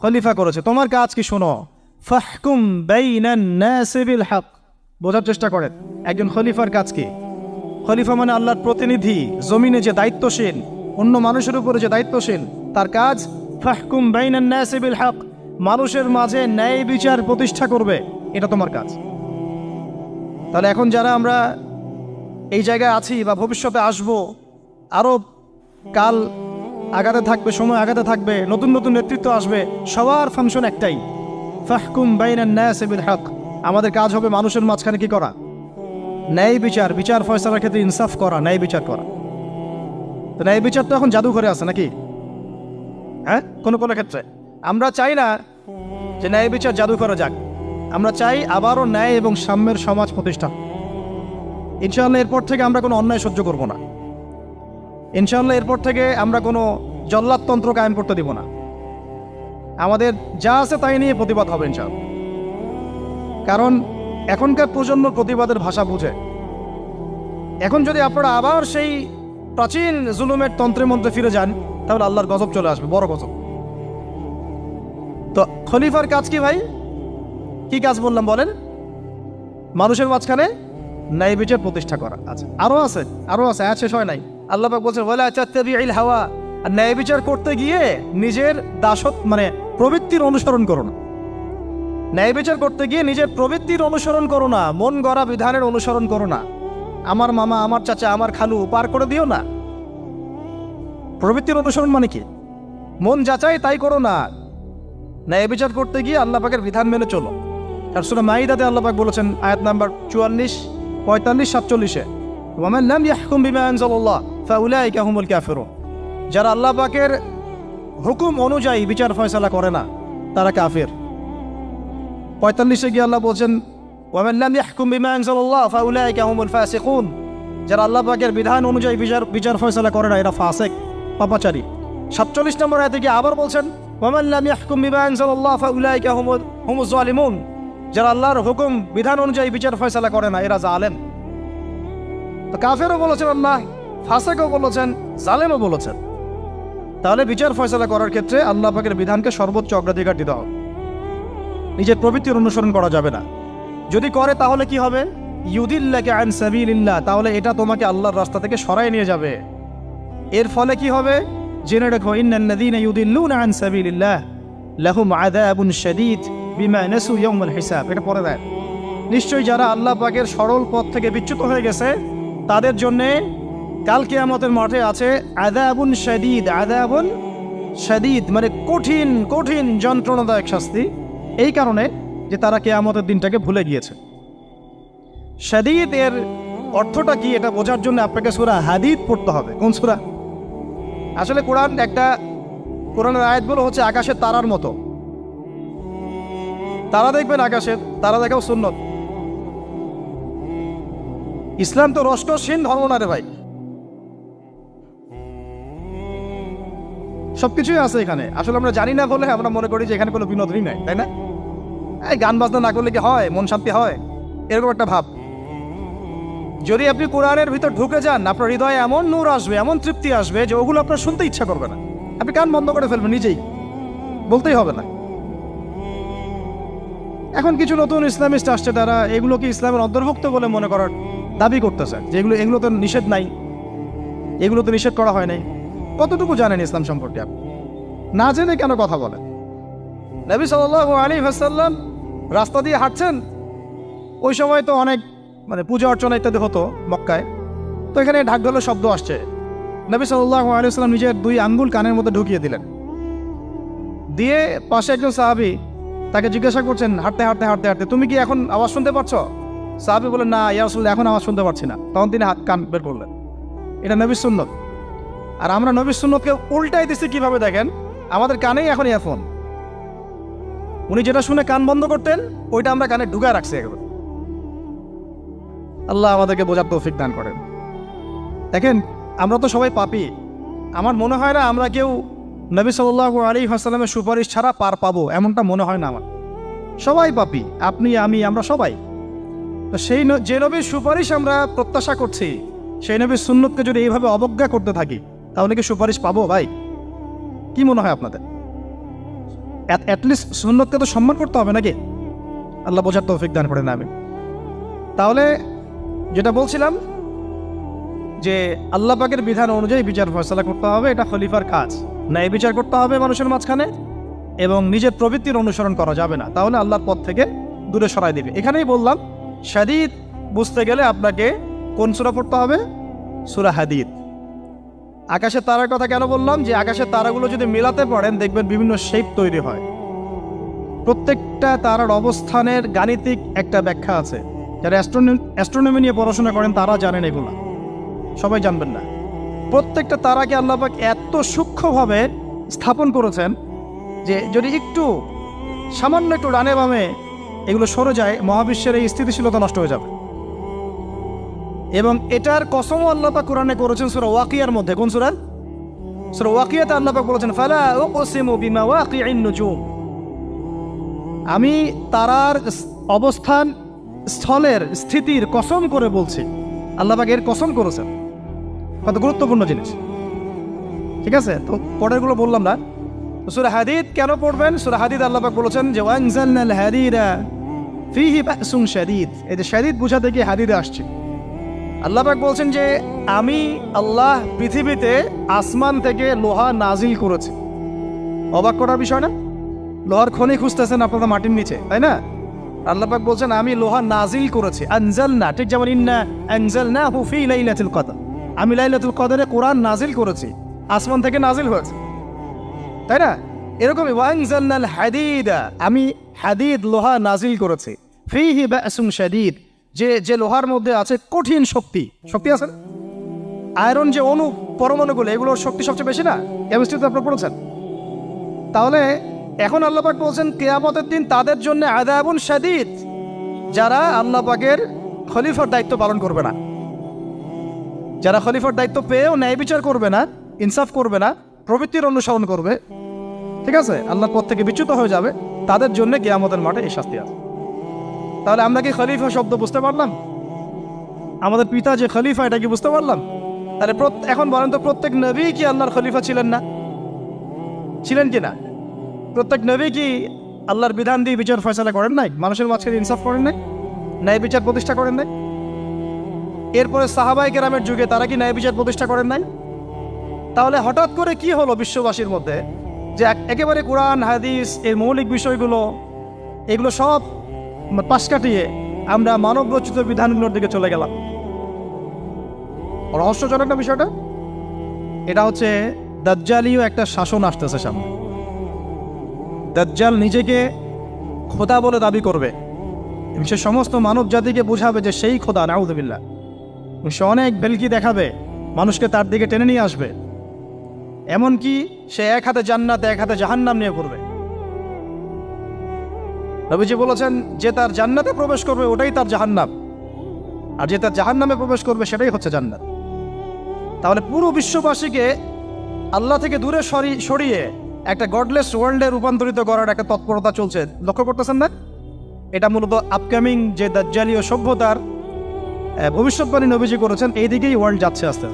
খলিফা করেছে। তোমার কাজ কি শোনো। ফাহকুম বাইনান নাসি বিল হক। বোঝার চেষ্টা করেন একজন খলিফার কাজ কি। খলিফা মানে আল্লাহর প্রতিনিধি, জমিনে যে দায়িত্বশীল, অন্য মানুষের উপরে যে দায়িত্বশীল, তার কাজ ফাহকুম বাইনান নাসি বিল হক, মানুষের মাঝে ন্যায় বিচার প্রতিষ্ঠা করবে, এটা তোমার কাজ। তাহলে এখন যারা আমরা এই জায়গায় আছি বা ভবিষ্যতে আসব, আরও কাল আগাতে থাকবে, সময় আগাতে থাকবে, নতুন নতুন নেতৃত্ব আসবে, সবার ফাংশন একটাই, ফাহকুম বাইনান নাসি বিল হক। আমাদের কাজ হবে মানুষের মাঝখানে কি করা? ন্যায় বিচার, বিচার ফয়সালার ক্ষেত্রে ইনসাফ করা, ন্যায় বিচার করা। তো ন্যায় বিচার তো এখন জাদুঘরে আছে নাকি? হ্যাঁ, কোনো কোনো ক্ষেত্রে আমরা চাই না যে ন্যায় বিচার জাদুঘরে যাক, আমরা চাই আবারও ন্যায় এবং সাম্যের সমাজ প্রতিষ্ঠা। ইনশাআল্লাহ এরপর থেকে আমরা কোনো অন্যায় সহ্য করব না। ইনশাআল্লাহ এরপর থেকে আমরা কোনো জল্লাদতন্ত্র কায়েম করতে দিব না। আমাদের যা আছে তাই নিয়ে প্রতিবাদ হবে ইনশাআল্লাহ। কারণ এখনকার প্রজন্ম প্রতিবাদের ভাষা বুঝে। এখন যদি আপনারা আবার সেই প্রাচীন জুলুমের তন্ত্রে মন্ত্রে ফিরে যান, তাহলে আল্লাহর গজব চলে আসবে, বড় গজব। তো খলিফার কাজ কি ভাই? কি কাজ বললাম বলেন? মানুষের মাঝখানে ন্যায় বিচার প্রতিষ্ঠা করা। আচ্ছা, আরো আছে, আয়াত শেষ হয় নাই। আল্লাহ পাক বলছেন ওয়ালা তাত্তাবিউল হাওয়া। আর ন্যায় বিচার করতে গিয়ে নিজের দাসত্ব মানে প্রবৃত্তির অনুসরণ করো না। ন্যায় বিচার করতে গিয়ে নিজের প্রবৃত্তির অনুসরণ করো না, মন গড়া বিধানের অনুসরণ করো না। আমার মামা, আমার চাচা, আমার খালু পার করে দিও না। প্রবৃত্তির অনুসরণ মানে কি? মন যাচাই তাই করো না। ন্যায় বিচার করতে গিয়ে আল্লাহ পাকের বিধান মেনে চলো। আর সূরা মাইদাতে আল্লাহ পাক বলেছেন আয়াত নাম্বার 44, 45, 47-এ, ওয়ামান লাম ইয়াহকুম বিমা আনজালাল্লাহ ফাউলাইকা হুমুল কাফিরুন। যারা আল্লাহ পাকের হুকুম অনুযায়ী বিচার ফয়সালা করে না তারা কাফির। 45-এ গিয়ে আল্লাহ বলছেন ওয়ামান লাম ইয়াহকুম বিমা আনজালাল্লাহ ফাউলাইকা হুমুল ফাসিকুন। যারা আল্লাহ পাকের বিধান অনুযায়ী বিচার ফয়সালা করে না এরা ফাসিক, পাপাচারী। 47 নম্বর আয়াতে গিয়ে আবার বলছেন ওয়ামান লাম ইয়াহকুম বিমা আনজালাল্লাহ ফাউলাইকা হুমুজ জালিমুন। যারা আল্লাহর হুকুম বিধান অনুযায়ী বিচার ফয়সালা করে না এরা জালেম। তো কাফেরও বলেছেন আল্লাহ, ফাসিকও বলেছেন, জালেমও বলেছেন। তাহলে বিচার ফয়সালা করার ক্ষেত্রে আল্লাহ পাকের বিধানকে সর্বোচ্চ অগ্রাধিকার দিতে হবে। নিজের প্রবৃত্তির অনুসরণ করা যাবে না। যদি করে তাহলে কি হবে? ইউদিল্লাকা আন সাবিলিল্লাহ, তাহলে এটা তোমাকে আল্লাহর রাস্তা থেকে সরায় নিয়ে যাবে। এর ফলে কি হবে? জেনে রাখো, ইন্নাল্লাযীনা ইউদিল্লুনা আন সাবিলিল্লাহ লাহুম আযাবুন শাদীদ বিমা নাসু ইয়াউমাল হিসাব। এটা পড়ে দেয়, নিশ্চয়ই যারা আল্লাহ পাকের সরল পথ থেকে বিচ্যুত হয়ে গেছে তাদের জন্যে কাল কিয়ামতের মাঠে আছে আযাবুন শাদীদ। আযাবুন শাদীদ মানে কঠিন কঠিন যন্ত্রণাদায়ক শাস্তি, এই কারণে যে তারা কিয়ামতের দিনটাকে ভুলে গিয়েছে। শাদীদ এর অর্থটা কি এটা বোঝার জন্য আপনাকে সূরা হাদীদ পড়তে হবে। কোন সূরা? আসলে কোরআনের আয়াতগুলো হচ্ছে আকাশের তারার মতো। তারা দেখবেন আকাশের, তারা দেখাও সুন্নত। ইসলাম তো রসকসহীন ধর্ম না রে ভাই, সবকিছুই আছে এখানে। আসলে আমরা জানি না বলে আমরা মনে করি যে এখানে কোনো বিনোদনই নাই, তাই না? এই গান বাজনা না করলে কি হয়? মন শান্তি হয়? এরকম একটা ভাব। যদি আপনি কোরআনের ভিতর ঢুকে যান, আপনার হৃদয়ে এমন নূর আসবে, এমন তৃপ্তি আসবে যে ওগুলো আপনার শুনতে ইচ্ছা করবে না। আপনি কান বন্ধ করে ফেলবেন, নিজেই বলতেই হবে না। এখন কিছু নতুন ইসলামিস্ট আসছে, তারা এগুলোকে ইসলামের অন্তর্ভুক্ত বলে মনে করার দাবি করতেছে যে এগুলো তো নিষেধ নাই, এগুলো তো নিষেধ করা হয় নাই। কতটুকু জানেন ইসলাম সম্পর্কে? আপনি না জেনে কেন কথা বলেন? নবী সাল্লাল্লাহু আলাইহি ওয়াসাল্লাম রাস্তা দিয়ে হাঁটছেন, ওই সময় তো অনেক পূজা অর্চনা ইত্যাদি হতো মক্কায়। তো এখানে ঢাকঢোলের শব্দ আসছে। নবী সাল্লাল্লাহু আলাইহি ওয়াসাল্লাম নিজের 2 আঙ্গুল কানের মধ্যে ঢুকিয়ে দিলেন, দিয়ে পাশে একজন সাহাবী তাকে জিজ্ঞাসা করছেন হাঁটতে হাঁটতে হাঁটতে হাঁটতে, তুমি কি এখন আওয়াজ শুনতে পাচ্ছ? সাহাবী বলেন, না ইয়া রাসূলুল্লাহ, এখন আওয়াজ শুনতে পাচ্ছি না। তখন তিনি কান বের করলেন। এটা নবীর সুন্নত। আর আমরা নবীর সুন্নতকে উল্টাই দিচ্ছি কিভাবে দেখেন, আমাদের কানেই এখন ইয়ারফোন। উনি যেটা শুনে কান বন্ধ করতেন ওইটা আমরা কানে ঢুকায় রাখছি একবার। আল্লাহ আমাদেরকে বোঝার তৌফিক দান করেন। দেখেন, আমরা তো সবাই পাপী। আমার মনে হয় না আমরা কেউ নবী সাল্লাল্লাহু আলাইহি ওয়াসাল্লামের সুপারিশ ছাড়া পার পাবো, এমনটা মনে হয় না আমার। সবাই পাপী, আপনি আমি আমরা সবাই। তো যে নবীর সুপারিশ আমরা প্রত্যাশা করছি, সেই নবীর সুন্নতকে যদি এইভাবে অবজ্ঞা করতে থাকি তাহলে কি সুপারিশ পাবো ভাই? কি মনে হয় আপনাদের? অ্যাটলিস্ট সুন্নতকে তো সম্মান করতে হবে নাকি? আল্লাহ বোঝার তৌফিক দান করেন। আমি তাহলে যেটা বলছিলাম যে আল্লাহ পাকের বিধান অনুযায়ী বিচার ফয়সালা করতে হবে, এটা খলিফার কাজ। ন্যায় বিচার করতে হবে মানুষের মাঝখানে, এবং নিজের প্রবৃত্তির অনুসরণ করা যাবে না, তাহলে আল্লাহর পথ থেকে দূরে সরাই দেবে। এখানেই বললাম শাদীদ বুঝতে গেলে আপনাকে কোন সূরা পড়তে হবে? সূরা হাদীদ। আকাশের তারার কথা কেন বললাম? যে আকাশের তারাগুলো যদি মেলাতে পারেন দেখবেন বিভিন্ন শেপ তৈরি হয়। প্রত্যেকটা তারার অবস্থানের গাণিতিক একটা ব্যাখ্যা আছে। যারা অ্যাস্ট্রোনমি নিয়ে পড়াশোনা করেন তারা জানেন, এগুলো সবাই জানবেন না। প্রত্যেকটা তারাকে আল্লাহ পাক এত সূক্ষ্মভাবে স্থাপন করেছেন যে যদি সামান্য একটু ডানে বামে এগুলো সরে যায়, মহাবিশ্বের এই স্থিতিশীলতা নষ্ট হয়ে যাবে। এবং এটার কসমও আল্লাহ পাক কোরআনে করেছেন সূরা ওয়াকিয়ার মধ্যে। কোন সূরা? সূরা ওয়াকিয়াতে আল্লাহ পাক বলেছেন, ফালা উকসিমু বিমাওয়াকিইন নুজুম। আমি তারার অবস্থান স্থলের স্থিতির কসম করে বলছি। আল্লাহ পাক এর কসম করেছেন। কত গুরুত্বপূর্ণ জিনিস, ঠিক আছে? তো পরেরগুলো বললাম না। সূরা হাদীদ কেন পড়বেন? সূরা হাদীদ আল্লাহ পাক বলেছেন যে ওয়ানজালনাল হাদীদা ফীহি বাসুন শাদীদ। এই যে শাদীদ বুঝাতে গিয়ে হাদীদে আসছে। আল্লাহ পাক বলছেন যে আমি আল্লাহ পৃথিবীতে আসমান থেকে লোহা নাজিল করেছি। অবাক করার বিষয় না? লোহার খনি খুঁজতেছেন আপনারা মাটির নিচে, তাই না? আল্লাহ পাক বলছেন আমি লোহা নাজিল করেছি, আনজালনা, ঠিক যেমন ইন্না আনজালনাহু ফি লাইলাতুল কদর, আমি লাইলাতুল কদরে কোরআন নাজিল করেছি, আসমান থেকে নাজিল হয়েছে, তাই না? এরকমই ওয়ানজালনাল হাদিদা, আমি হাদিদ লোহা নাজিল করেছি, ফিহি বাসুন শাদীদ, যে লোহার মধ্যে আছে কঠিন শক্তি আছে। আয়রন যে অণু পরমাণুগুলো, এগুলোর শক্তি সবচেয়ে বেশি না? কেমিস্ট্রিতে আপনারা পড়েছেন। তাহলে এখন আল্লাহ পাক বলছেন কিয়ামতের দিন তাদের জন্য আযাবুন শাদীদ, যারা আল্লাহ পাকের খলিফার দায়িত্ব পালন করবে না, যারা খলিফার দায়িত্ব পেয়েও ন্যায় বিচার করবে না, ইনসাফ করবে না, প্রবৃত্তির অনুসরণ করবে, ঠিক আছে, আল্লাহর পথ থেকে বিচ্যুত হয়ে যাবে, তাদের জন্য কিয়ামতের মাঠে এই শাস্তি আছে। তাহলে আমরা কি খলিফা শব্দ বুঝতে পারলাম? আমাদের পিতা যে খলিফা, এটা কি বুঝতে পারলাম? তাহলে এখন বলেন তো, প্রত্যেক নবী কি আল্লাহর খলিফা ছিলেন না? ছিলেন কি না? প্রত্যেক নবী কি আল্লাহর বিধান দিয়ে বিচার ফয়সালা করেন নাই? মানুষের মাঝখানে ইনসাফ করেন নাই? ন্যায় বিচার প্রতিষ্ঠা করেন নাই? এরপরে সাহাবায়ে কেরামের যুগে তারা কি ন্যায় বিচার প্রতিষ্ঠা করেন নাই? তাহলে হঠাৎ করে কি হলো বিশ্ববাসীর মধ্যে যে একেবারে কোরআন হাদিস এর মৌলিক বিষয়গুলো, এগুলো সব পাশ কাটিয়ে আমরা মানব রচিত বিধানগুলোর দিকে চলে গেলাম? রহস্যজনক না বিষয়টা? এটা হচ্ছে দাজ্জালীয় একটা শাসন আসতেছে সামনে। দাজ্জাল নিজেকে খোদা বলে দাবি করবে এবং সে সমস্ত মানব জাতিকে বোঝাবে যে সেই খোদা, নাউযুবিল্লাহ। সে অনেক ভেলকি দেখাবে, মানুষকে তার দিকে টেনে নিয়ে আসবে, এমনকি সে এক হাতে জান্নাত এক হাতে জাহান্নাম নিয়ে করবে। নবীজি বলেছেন যে তার জান্নাতে প্রবেশ করবে ওটাই তার জাহান্নাম, আর যে তার জাহান্নামে প্রবেশ করবে সেটাই হচ্ছে জান্নাত। তাহলে পুরো বিশ্ববাসীকে আল্লাহ থেকে দূরে সরিয়ে একটা গডলেস ওয়ার্ল্ডে রূপান্তরিত করার একটা তৎপরতা চলছে, লক্ষ্য করতেছেন না? এটা মূলত আপকামিং যে দাজ্জালীয় সভ্যতার ভবিষ্যৎবাণী নবীজি করেছেন, এই দিকেই ওয়ার্ল্ড যাচ্ছে আস্তে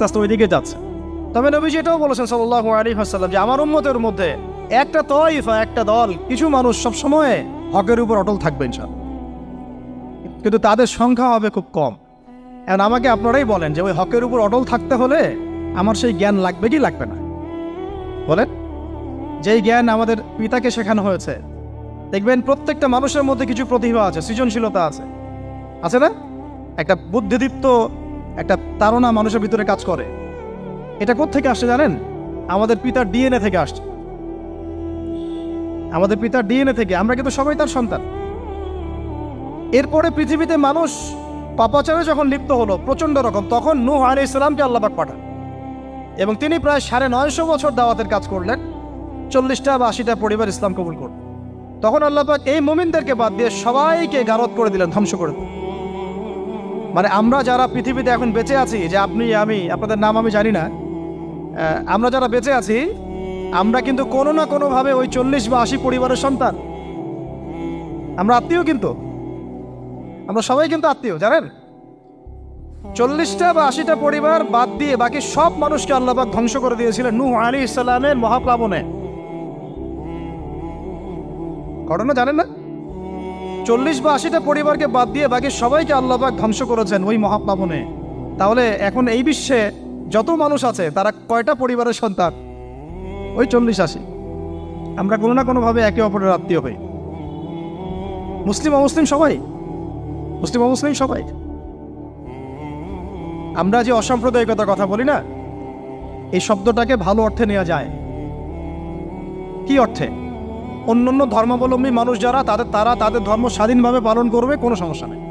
আস্তে ওই দিকে যাচ্ছে। তবে নবীজি এটাও বলেছেন সাল্লাল্লাহু আলাইহি ওয়াসাল্লাম যে আমার উম্মতের মধ্যে একটা তয়ফা, একটা দল, কিছু মানুষ সবসময় হকের উপর অটল থাকবে ইনশাআল্লাহ, কিন্তু তাদের সংখ্যা হবে খুব কম। এখন আমাকে আপনারাই বলেন যে ওই হকের উপর অটল থাকতে হলে আমার সেই জ্ঞান লাগবে কি লাগবে না? বলেন। যেই জ্ঞান আমাদের পিতাকে শেখানো হয়েছে, দেখবেন প্রত্যেকটা মানুষের মধ্যে কিছু প্রতিভা আছে, সৃজনশীলতা আছে, আছে না? একটা বুদ্ধিদীপ্ত একটা তাড়না মানুষের ভিতরে কাজ করে। এটা কোত্থেকে আসছে জানেন? আমাদের পিতার ডিএনএ থেকে আসছে। আমাদের পিতার ডিএনএ থেকে, আমরা কিন্তু সবাই তার সন্তান। এরপরে পৃথিবীতে মানুষ পাপাচারে যখন লিপ্ত হলো প্রচন্ড রকম, তখন নূহ আলাইহিস সালামকে আল্লাহ পাক পাঠান এবং তিনি প্রায় 950 বছর দাওয়াতের কাজ করলেন, 40টা বা 80টা পরিবার ইসলাম কবুল করল। তখন আল্লাহ পাক এই মুমিনদেরকে বাদ দিয়ে সবাইকে গারদ করে দিলেন, ধ্বংস করে দিলেন। মানে আমরা যারা পৃথিবীতে এখন বেঁচে আছি, যে আপনি আমি, আপনাদের নাম আমি জানি না, আমরা যারা বেঁচে আছি, আমরা কিন্তু কোনো না কোনোভাবে ওই 40 বা 80 পরিবারের সন্তান। আমরা আত্মীয়, কিন্তু আমরা সবাই কিন্তু আত্মীয়, জানেন? 40টা বা 80টা পরিবার বাদ দিয়ে বাকি সব মানুষকে আল্লাহ পাক ধ্বংস করে দিয়েছিলেন নূহ আলাইহিস সালামের মহাপ্লাবনে। ঘটনা জানেন না? 40 বা 80টা পরিবারকে বাদ দিয়ে বাকি সবাইকে আল্লাহ পাক ধ্বংস করেছেন ওই মহাপ্লাবনে। তাহলে এখন এই বিশ্বে যত মানুষ আছে তারা কয়টা পরিবারের সন্তান? ওই 40-80। আমরা কোনো না কোনোভাবে একে অপরের আত্মীয় হই, মুসলিম অমুসলিম সবাই, মুসলিম অমুসলিম সবাই। আমরা যে অসাম্প্রদায়িকতার কথা বলি না, এই শব্দটাকে ভালো অর্থে নেওয়া যায়। কি অর্থে? অন্যান্য ধর্মাবলম্বী মানুষ যারা, তারা তাদের ধর্ম স্বাধীনভাবে পালন করবে, কোনো সমস্যা নেই,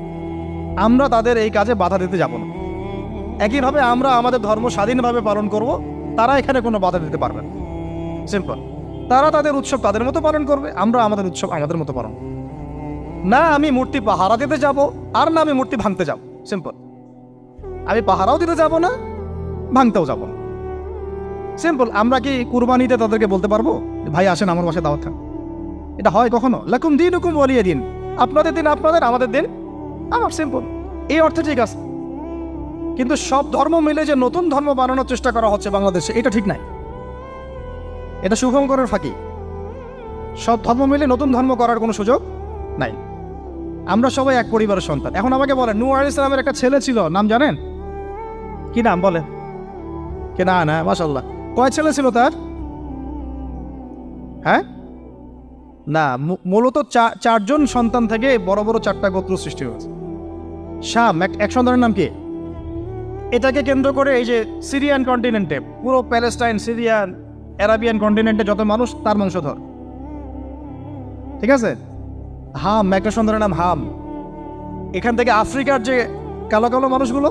আমরা তাদের এই কাজে বাধা দিতে যাব না। একইভাবে আমরা আমাদের ধর্ম স্বাধীনভাবে পালন করব, তারা এখানে কোনো বাধা দিতে পারবে না। সিম্পল। তারা তাদের উৎসব তাদের মতো পালন করবে, আমরা আমাদের উৎসব আমাদের মতো পালন করব। না আমি মূর্তি পাহারা দিতে যাব, আর না আমি মূর্তি ভাঙতে যাব। সিম্পল। আমি পাহারাও দিতে যাব না, ভাঙতেও যাব না। সিম্পল। আমরা কি কুরবানিতে তাদেরকে বলতে পারবো ভাই আসেন আমার বাসায় দাওয়াত খান? এটা হয় কখনো? লাকুম দীনুকুম ওয়ালিয়া দিন, আপনাদের দিন আপনাদের, আমাদের দিন আমার। সিম্পল। এই অর্থে ঠিক আছে, কিন্তু সব ধর্ম মিলে যে নতুন ধর্ম বানানোর চেষ্টা করা হচ্ছে বাংলাদেশে, এটা ঠিক নাই। এটা শুভঙ্করের ফাঁকি। সব ধর্ম মিলে নতুন ধর্ম করার কোনো সুযোগ নাই। আমরা সবাই এক পরিবারের সন্তান। এখন আমাকে বলেন, নূহ আলাইহিস সালামের একটা ছেলে ছিল, নাম জানেন? কি নাম বলেন? কে? না, মাশাআল্লাহ। কয় ছেলে ছিল তার? হ্যাঁ না, মূলত চারজন সন্তান থেকে বড় বড় চারটা গোত্র সৃষ্টি হয়েছে। শাম এক সন্তানের নাম কি? এটাকে কেন্দ্র করে এই যে সিরিয়ান কন্টিনেন্টে, পুরো প্যালেস্টাইন, সিরিয়ান, অ্যারাবিয়ান কন্টিনেন্টে যত মানুষ তার বংশধর, ঠিক আছে? হাম একটা সন্তানের নাম হাম। এখান থেকে আফ্রিকার যে কালো কালো মানুষগুলো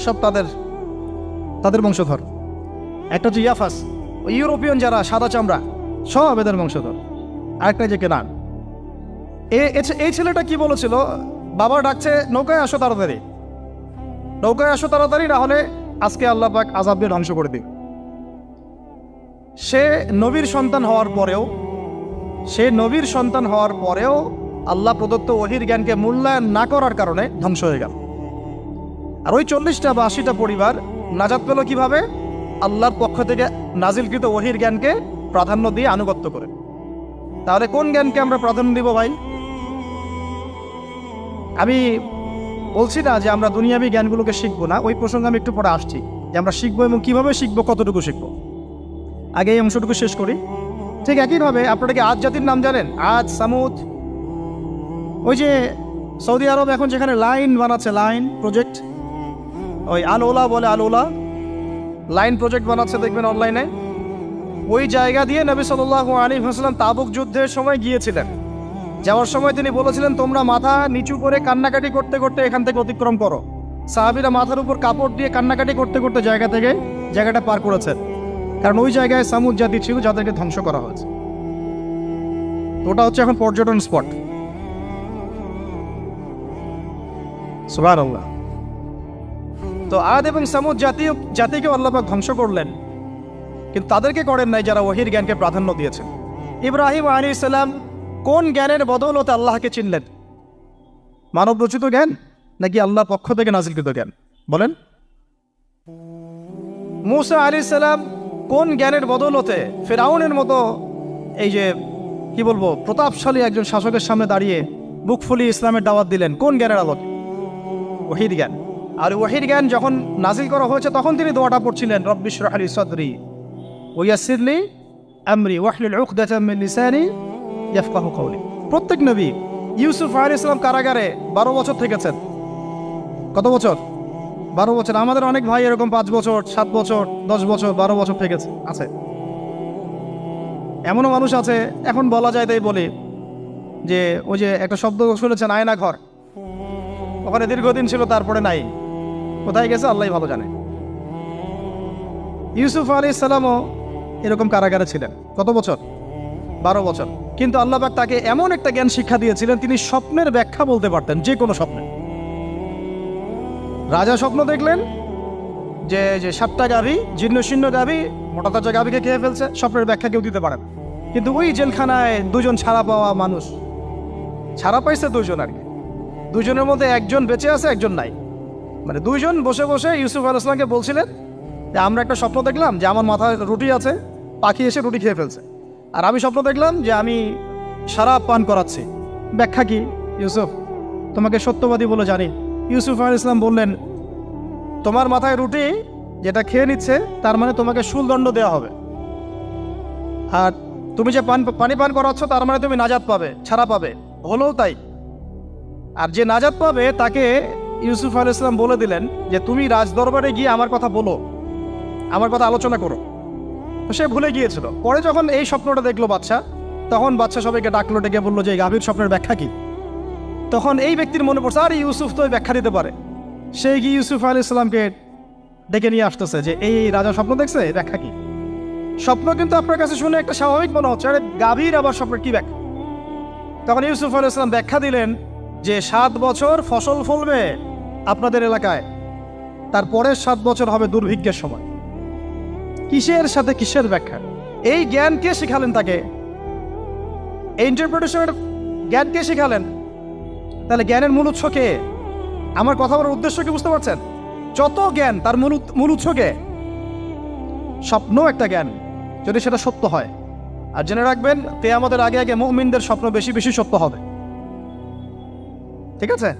সব তাদের বংশধর। একটা হচ্ছে ইয়াফাস, ইউরোপিয়ান যারা সাদা চামড়া সব এদের বংশধর। আরেকটা যে কেনান। এই ছেলেটা কি বলেছিল? বাবা ডাকছে নৌকায় আসো তাড়াতাড়ি, নৌকায় আসো তাড়াতাড়ি, না হলে আজকে আল্লাহ পাক আযাব দিয়ে ধ্বংস করে দিবে। সে নবীর সন্তান হওয়ার পরেও আল্লাহ প্রদত্ত ওহীর জ্ঞানকে মূল্যায়ন না করার কারণে ধ্বংস হয়ে গেল। আর ওই 40টা বা 80টা পরিবার নাজাত পেল কিভাবে? আল্লাহর পক্ষ থেকে নাজিলকৃত ওহীর জ্ঞানকে প্রাধান্য দিয়ে আনুগত্য করে। তাহলে কোন জ্ঞানকে আমরা প্রাধান্য দিব ভাই? আমি বলছি না যে আমরা দুনিয়াবী জ্ঞানগুলোকে শিখবো না, ওই প্রসঙ্গে আমি একটু পরে আসছি যে আমরা শিখবো এবং কিভাবে শিখবো, কতটুকু শিখবো। আগে এই অংশটুকু শেষ করি। ঠিক একইভাবে আপনারা কি আদ জাতির নাম জানেন? আদ, সামুদ। ওই যে সৌদি আরব এখন যেখানে লাইন বানাচ্ছে, লাইন প্রজেক্ট, ওই আল-ওলা বলে, আল-ওলা লাইন প্রজেক্ট বানাচ্ছে, দেখবেন অনলাইনে। ওই জায়গা দিয়ে নবী সাল্লাল্লাহু আলাইহি ওয়াসাল্লাম তাবুক যুদ্ধের সময় গিয়েছিলেন। যাওয়ার সময় তিনি বলেছিলেন, তোমরা মাথা নিচু করে কান্নাকাটি করতে করতে এখান থেকে অতিক্রম করো। সাহাবীরা মাথার উপর কাপড় দিয়ে কান্নাকাটি করতে করতে জায়গাটা পার করেছেন, কারণ ওই জায়গায় সামুদ জাতি ছিল যাদেরকে ধ্বংস করা হয়েছে। ওটা হচ্ছে এখন পর্যটন স্পট। সুবহানাল্লাহ। তো আদ এবং সামুদ জাতিকে আল্লাহ পাক ধ্বংস করলেন, কিন্তু তাদেরকে করেন নাই যারা ওহীর জ্ঞানকে প্রাধান্য দিয়েছেন। ইব্রাহিম আলাইহিস সালাম কোন জ্ঞানের বদৌলতে আল্লাহকে চিনলেন? মানব রচিত জ্ঞান নাকি আল্লাহর পক্ষ থেকে নাজিলকৃত জ্ঞান? বলেন। মূসা আলাইহিস সালাম কোন জ্ঞানের বদৌলতে ফিরআউনের মতো এই যে কি বলবো প্রতাপশালী একজন শাসকের সামনে দাঁড়িয়ে বুক ফুলিয়ে ইসলামের দাওয়াত দিলেন? কোন জ্ঞানের আলোকে? ওহীর জ্ঞান। আর ওহীর জ্ঞান যখন নাজিল করা হয়েছে তখন তিনি দোয়াটা পড়ছিলেন, রব্বি ইশরাহ লি সাদরি ওয়া ইয়াসসির লি আমরি ওয়াহলুল উকদাতাম মিন লিসানি ইয়াফকাহু কওলি। প্রত্যেক নবী, ইউসুফ আলাইহিস সালাম কারাগারে 12 বছর থেকেছেন। কত বছর? 12 বছর। আমাদের অনেক ভাই এরকম 5 বছর, 7 বছর, 10 বছর, 12 বছর থেকেছে আছে। এমনও মানুষ আছে, এখন বলা যায় তাই বলি, যে ওই যে একটা শব্দ শুনেছেন আয়না ঘর, ওখানে দীর্ঘদিন ছিল, তারপরে নাই, কোথায় গেছে আল্লাহই ভালো জানে। ইউসুফ আলাইহিস সালামও এরকম কারাগারে ছিলেন। কত বছর? 12 বছর। কিন্তু আল্লাহ পাক তাকে এমন একটা জ্ঞান শিক্ষা দিয়েছিলেন, তিনি স্বপ্নের ব্যাখ্যা বলতে পারতেন, যে কোনো স্বপ্নে। রাজা স্বপ্ন দেখলেন যে 7টা গাভী, জীর্ণ শীর্ণ গাভী, মোটা তাজা গাভীকে খেয়ে ফেলছে, স্বপ্নের ব্যাখ্যা কেউ দিতে পারে না। কিন্তু ওই জেলখানায় 2জন ছাড়া পাওয়া মানুষ, ছাড়া পাইছে 2জন আর কি, 2জনের মধ্যে একজন বেঁচে আছে, একজন নাই। মানে 2জন বসে বসে ইউসুফ আলাইহিস সালামকে বলছিলেন যে আমরা একটা স্বপ্ন দেখলাম যে আমার মাথায় রুটি আছে, পাখি এসে রুটি খেয়ে ফেলছে। আর আমি স্বপ্ন দেখলাম যে আমি শরাব পান করাচ্ছি, ব্যাখ্যা কি ইউসুফ? তোমাকে সত্যবাদী বলে জানি। ইউসুফ আলাইহিস সালাম বললেন, তোমার মাথায় রুটি যেটা খেয়ে নিচ্ছে তার মানে তোমাকে শুলদণ্ড দেওয়া হবে, আর তুমি যে পানি পান করাচ্ছ তার মানে তুমি নাজাত পাবে, ছাড়া পাবে। হলেও তাই। আর যে নাজাত পাবে তাকে ইউসুফ আলাইহিস সালাম বলে দিলেন যে তুমি রাজদরবারে গিয়ে আমার কথা বলো, আমার কথা আলোচনা করো। তো সে ভুলে গিয়েছিল। পরে যখন এই স্বপ্নটা দেখলো বাদশা, তখন বাদশা সবাইকে ডাকলো, ডেকে বললো যে এই গাভীর স্বপ্নের ব্যাখ্যা কি? তখন এই ব্যক্তির মনে পড়ছে, আরে ইউসুফ তো ব্যাখ্যা দিতে পারে। সে গিয়ে ইউসুফ আলাইহিস সালামকে ডেকে নিয়ে আসতেছে যে এই রাজা স্বপ্ন দেখছে, ব্যাখ্যা কি? স্বপ্ন কিন্তু আপনার কাছে শুনে একটা স্বাভাবিক মনে হচ্ছে, আরে গাভীর আবার স্বপ্নের কি ব্যাখ্যা? তখন ইউসুফ আলাইহিস সালাম ব্যাখ্যা দিলেন যে 7 বছর ফসল ফলবে আপনাদের এলাকায়, তারপরের 7 বছর হবে দুর্ভিক্ষের সময়। কিসের সাথে কিসের ব্যাখ্যা? এই জ্ঞান কে শিখালেন তাকে? এই ইন্টারপ্রিটেশনের জ্ঞান কে শিখালেন? তাহলে জ্ঞানের মূল উৎস কে? আমার কথা বলার উদ্দেশ্য কি বুঝতে পারছেন? যত জ্ঞান তার মূল উৎস কে? স্বপ্ন একটা জ্ঞান, যদি সেটা সত্য হয়। আর জেনে রাখবেন, কিয়ামতের আগে আগে মুমিনদের স্বপ্ন বেশি বেশি সত্য হবে। ঠিক আছে?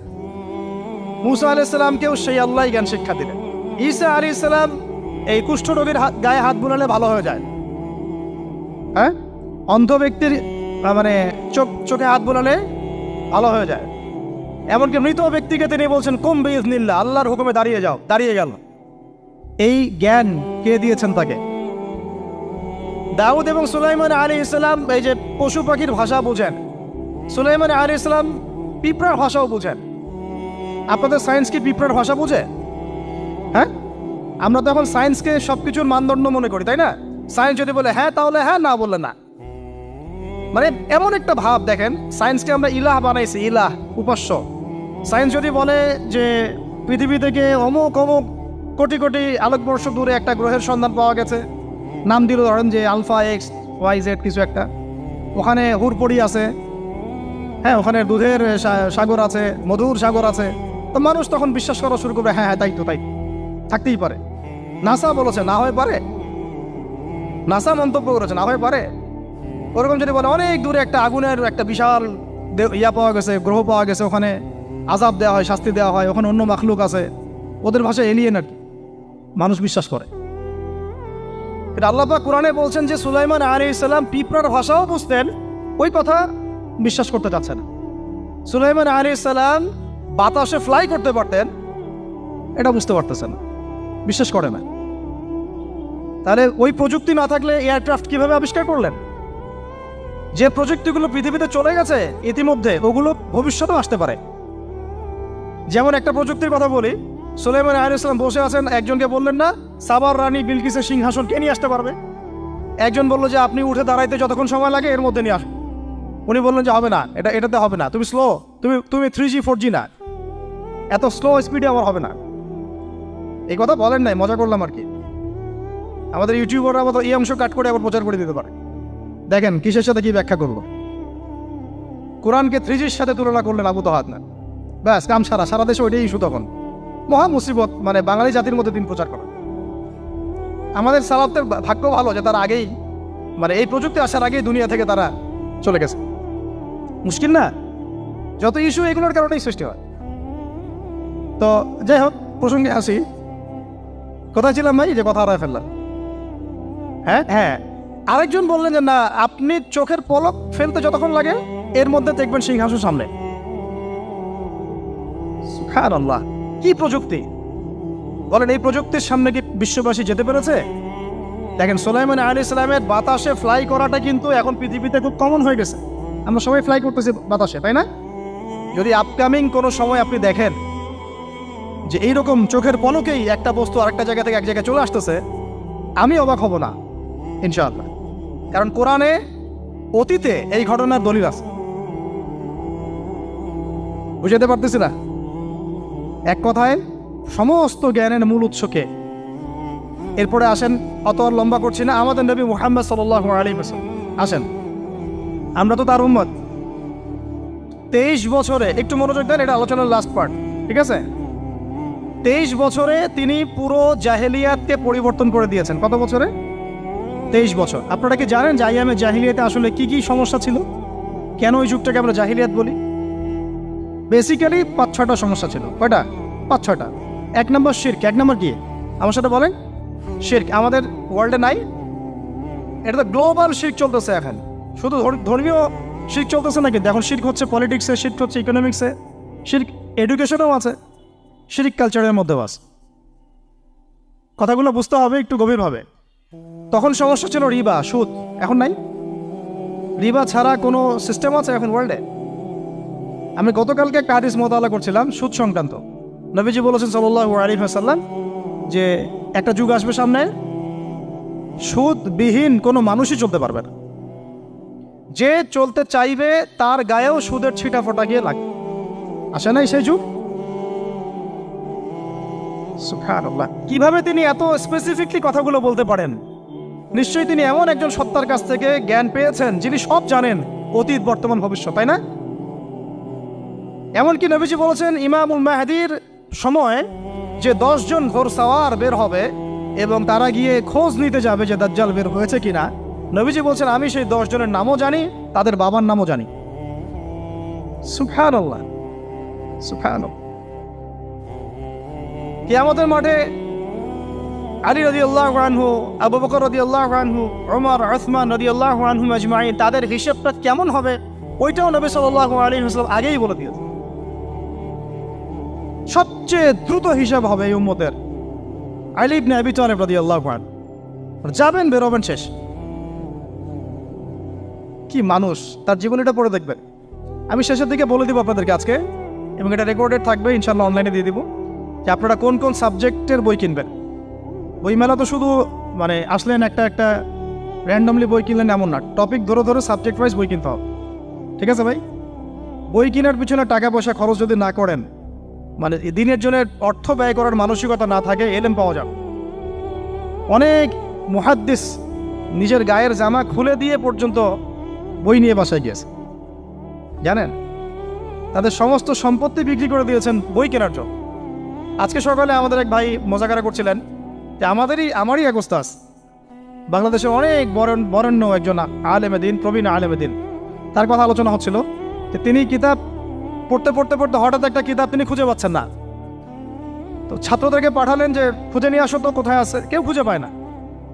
মূসা আলাইহিস সালামকেও সেই আল্লাহই জ্ঞান শিক্ষা দিলেন। ঈসা আলাইহিস সালাম এই কুষ্ঠরোগীর গায়ে হাত বুলালে ভালো হয়ে যায়। হ্যাঁ, অন্ধ ব্যক্তির মানে চোখে হাত বোলালে ভালো হয়ে যায়। এমনকি মৃত ব্যক্তিকে তিনি বলছেন কুম বিইজনিল্লাহ, আল্লাহর হুকুমে দাঁড়িয়ে যাও, দাঁড়িয়ে গেল। এই জ্ঞান কে দিয়েছেন তাকে? দাউদ এবং সুলাইমান আলাইহিস সালাম এই যে পশু পাখির ভাষা বুঝেন, সুলাইমান আলাইহিস সালাম পিঁপড়ার ভাষাও বুঝেন। আপনাদের সায়েন্স কি পিঁপড়ার ভাষা বুঝে? হ্যাঁ, আমরা তো এখন সায়েন্সকে সবকিছুর মানদণ্ড মনে করি, তাই না? সায়েন্স যদি বলে হ্যাঁ তাহলে হ্যাঁ, না বললে না। মানে এমন একটা ভাব, দেখেন সায়েন্সকে আমরা ইলাহ বানাইছি, ইলাহ, উপাস্য। সায়েন্স যদি বলে যে পৃথিবী থেকে অমুক অমুক কোটি কোটি আলোকবর্ষ দূরে একটা গ্রহের সন্ধান পাওয়া গেছে, নাম দিল ধরেন যে আলফা এক্স ওয়াই জেড কিছু একটা, ওখানে হুড়পড়ি আছে, হ্যাঁ ওখানে দুধের সাগর আছে, মধুর সাগর আছে, তো মানুষ তখন বিশ্বাস করা শুরু করবে হ্যাঁ হ্যাঁ তাই তো, তাই থাকতেই পারে। নাসা বলেছে না হয়ে পারে, নাসা মন্তব্য করেছে না হয়ে পারে। ওরকম যদি বলে অনেক দূরে একটা আগুনের একটা বিশাল ইয়া পাওয়া গেছে, গ্রহ পাওয়া গেছে, ওখানে আযাব দেওয়া হয়, শাস্তি দেওয়া হয়, ওখানে অন্য মাখলুক আছে, ওদের ভাষায় এলিয়েন আর কি, মানুষ বিশ্বাস করে। এটা আল্লাহ পাক কোরআনে বলছেন যে সুলাইমান আলাইহিস সালাম পিঁপড়ার ভাষাও বুঝতেন, ওই কথা বিশ্বাস করতে চাচ্ছে না। সুলাইমান আলাইহিস সালাম বাতাসে ফ্লাই করতে পারতেন, এটা বুঝতে পারতেছে না, বিশ্বাস করে না। তাহলে ওই প্রযুক্তি না থাকলে এয়ারক্রাফট কিভাবে আবিষ্কার করলেন? যে প্রযুক্তিগুলো পৃথিবীতে চলে গেছে ইতিমধ্যে, ওগুলো ভবিষ্যতেও আসতে পারে। যেমন একটা প্রযুক্তির কথা বলি, সুলাইমান আলাইহিস সালাম বসে আছেন, একজনকে বললেন না সাবার রানী বিলকিসের সিংহাসন কে নিয়ে আসতে পারবে? একজন বললো যে আপনি উঠে দাঁড়াইতে যতক্ষণ সময় লাগে এর মধ্যে নিয়ে আসুন। উনি বললেন যে হবে না, এটাতে হবে না, তুমি স্লো, তুমি 3G 4G না, এত স্লো স্পিডে আমার হবে না। এই কথা বলেন নাই, মজা করলাম আর কি। আমাদের ইউটিউবাররা আবার এই অংশ কাট করে আবার প্রচার করে দিতে পারে। দেখেন কিসের সাথে কি ব্যাখ্যা করলো। কোরআনকে 3Gর সাথে তুলনা করলেন আবু তহাদ না, ব্যাস কাম সারা দেশে ওইটাই ইস্যু তখন। মহা মুসিবত, মানে বাঙালি জাতির মধ্যে দিন প্রচার করা। আমাদের সালাফদের ভাগ্য ভালো যে তারা আগেই, মানে এই প্রযুক্তি আসার আগেই দুনিয়া থেকে তারা চলে গেছে। মুশকিল না, যত ইস্যু এগুলোর কারণেই সৃষ্টি হয়। তো যাই হোক, প্রসঙ্গে আসি, কোথায় ছিলাম ভাই, যে কথা হারায় ফেললাম। হ্যাঁ, আরেকজন বললেন যে না, আপনি চোখের পলক ফেলতে যতক্ষণ লাগে এর মধ্যে দেখবেন সিংহাসন সামনে। সুবহানাল্লাহ, কি প্রযুক্তি বলেন! এই প্রযুক্তির সামনে কি বিশ্ববাসী যেতে পেরেছে? দেখেন সুলাইমান আলাইহিস সালামের বাতাসে ফ্লাই করাটা কিন্তু এখন পৃথিবীতে খুব কমন হয়ে গেছে। আমরা সবাই ফ্লাই করতেছি বাতাসে, তাই না? যদি আপকামিং কোনো সময় আপনি দেখেন যে এইরকম চোখের পলকেই একটা বস্তু আরেকটা জায়গা থেকে এক জায়গায় চলে আসতেছে, আমি অবাক হব না ইনশাআল্লাহ। কারণ কোরআনে অতীতে এই ঘটনার দলিল আছে। বুঝাতে পারতেছি না? এক কথায় সমস্ত জ্ঞানের মূল উৎসকে। এরপরে আসেন, অত আর লম্বা করছি না, আমাদের নবী মুহাম্মদ সাল্লাল্লাহু আলাইহি ওয়াসাল্লাম আসেন, আমরা তো তার উম্মত। 23 বছরে, একটু মনোযোগ দেন, এটা আলোচনার লাস্ট পার্ট, ঠিক আছে? 23 বছরে তিনি পুরো জাহেলিয়াতকে পরিবর্তন করে দিয়েছেন। কত বছরে? 23 বছর। আপনারা কি জানেন যে আইয়ামে জাহিলিয়াতে আসলে কি কি সমস্যা ছিল? কেন ওই যুগটাকে আমরা জাহিলিয়াত বলি? বেসিক্যালি 5-6টা সমস্যা ছিল। কয়টা? 5-6টা। 1 নম্বর শিরক। 1 নম্বর কি? আমার সাথে বলেন। শিরক আমাদের ওয়ার্ল্ডে নাই, এটা তো গ্লোবাল শিরক চলতেছে এখন। শুধু ধর্মীয় শিরক চলতেছে না, কিন্তু এখন শিরক হচ্ছে পলিটিক্সে, শিরক হচ্ছে ইকোনমিক্সে, শিরক এডুকেশনেও আছে, শিরক কালচারের মধ্যেও আছে। কথাগুলো বুঝতে হবে একটু গভীরভাবে। তখন সমস্যা ছিল রিবা, সুদ। এখন নাই। রিবা ছাড়া কোনো সিস্টেম আছে এখন ওয়ার্ল্ডে? আমি গতকালকে একটা হাদিস মোতালা করছিলাম সুদ সংক্রান্ত। নবীজি বলেছেন সাল্লাল্লাহু আলাইহি ওয়াসাল্লাম যে একটা যুগ আসবে সামনে, সুদবিহীন কোনো মানুষই চলতে পারবে না। যে চলতে চাইবে তার গায়েও সুদের ছিটা ফোটা গিয়ে লাগবে। আসে নাই সেই যুগ? সুবহানাল্লাহ, কিভাবে তিনি এত স্পেসিফিকলি কথাগুলো বলতে পারেন? নিশ্চয়ই তিনি এমন একজন সত্তার কাছ থেকে জ্ঞান পেয়েছেন যিনি সব জানেন, অতীত বর্তমান ভবিষ্যৎ, তাই না? এমনকি নবীজি বলেছেন ইমামুল মাহদির সময় যে 10 জন ঘোড়সাওয়ার বের হবে এবং তারা গিয়ে খোঁজ নিতে যাবে যে দাজ্জাল বের হয়েছে কিনা, নবীজি বলছেন আমি সেই 10 জনের নামও জানি, তাদের বাবার নামও জানি। সুবহানাল্লাহ, সুবহানাল্লাহ। কিয়ামতের মাঠে আলী রাদিয়াল্লাহু আনহু, আবু বকর রাদিয়াল্লাহু আনহু, ওমর, উসমান রাদিয়াল্লাহু আনহুম আজমাইন, তাদের হিসাবটা কেমন হবে ওইটাও নবী সাল্লাল্লাহু আলাইহি ওয়াসাল্লাম আগেই বলে দিয়েছে। সবচেয়ে দ্রুত হিসাব হবে এই উম্মতের আলী ইবনে আবি তালিব রাদিয়াল্লাহু আনহু। যাবেন, বেরোবেন, শেষ। কি মানুষ, তার জীবনীটা পড়ে দেখবেন। আমি শেষের দিকে বলে দিব আপনাদেরকে আজকে, এবং এটা রেকর্ডেড থাকবে, ইনশাল্লাহ অনলাইনে দিয়ে দিব, যে আপনারা কোন কোন সাবজেক্টের বই কিনবেন। বইমেলা তো শুধু মানে আসলেন একটা র্যান্ডমলি বই কিনলেন এমন না, টপিক ধরে ধরে সাবজেক্ট ওয়াইজ বই কিনতে হবে। ঠিক আছে ভাই? বই কেনার পিছনে টাকা পয়সা খরচ যদি না করেন, মানে দিনের জন্য অর্থ ব্যয় করার মানসিকতা না থাকে, এলেম পাওয়া যাবে। অনেক মুহাদ্দিস নিজের গায়ের জামা খুলে দিয়ে পর্যন্ত বই নিয়ে বাসায় গিয়েছে, জানেন? তাদের সমস্ত সম্পত্তি বিক্রি করে দিয়েছেন বই কেনার জন্য। আজকে সকালে আমাদের এক ভাই মজাকারা করছিলেন যে আমারই এক ওস্তাদ, বাংলাদেশের অনেক বরেণ্য একজন আলেমে দিন, প্রবীণ আলেমে দিন, তার কথা আলোচনা হচ্ছিল যে তিনি কিতাব পড়তে পড়তে পড়তে হঠাৎ একটা কিতাব তিনি খুঁজে পাচ্ছেন না। তো ছাত্রদেরকে পাঠালেন যে খুঁজে নিয়ে আসো তো, কোথায় আছে, কেউ খুঁজে পায় না।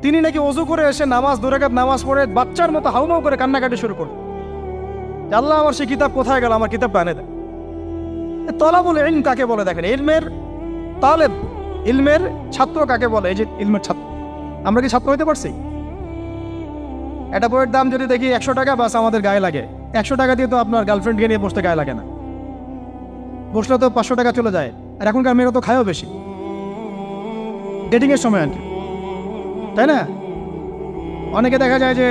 তিনি নাকি ওযু করে এসে নামাজ, 2 রাকাত নামাজ পড়ে বাচ্চার মতো হাউমাউ করে কান্নাকাটি শুরু করলেন, আল্লাহ আমার সেই কিতাব কোথায় গেল, আমার কিতাবটা এনে দেন। তলাবুল ইলম কাকে বলে দেখেন, ইলমের তালেব, ইলমের ছাত্র কাকে বলে? এই যে ইলমের ছাত্র, আমরা কি ছাত্র হইতে পারছি? একটা বইয়ের দাম যদি দেখি 100 টাকা, বাস আমাদের গায়ে লাগে। 100 টাকা দিয়ে তো আপনার গার্লফ্রেন্ডকে নিয়ে বসতে গায়ে লাগে না, বসলে তো 500 টাকা চলে যায়। আর এখনকার মেয়েরা তো খায়ও বেশি, ডেটিংয়ের সময় আনকি, তাই না? অনেকে দেখা যায় যে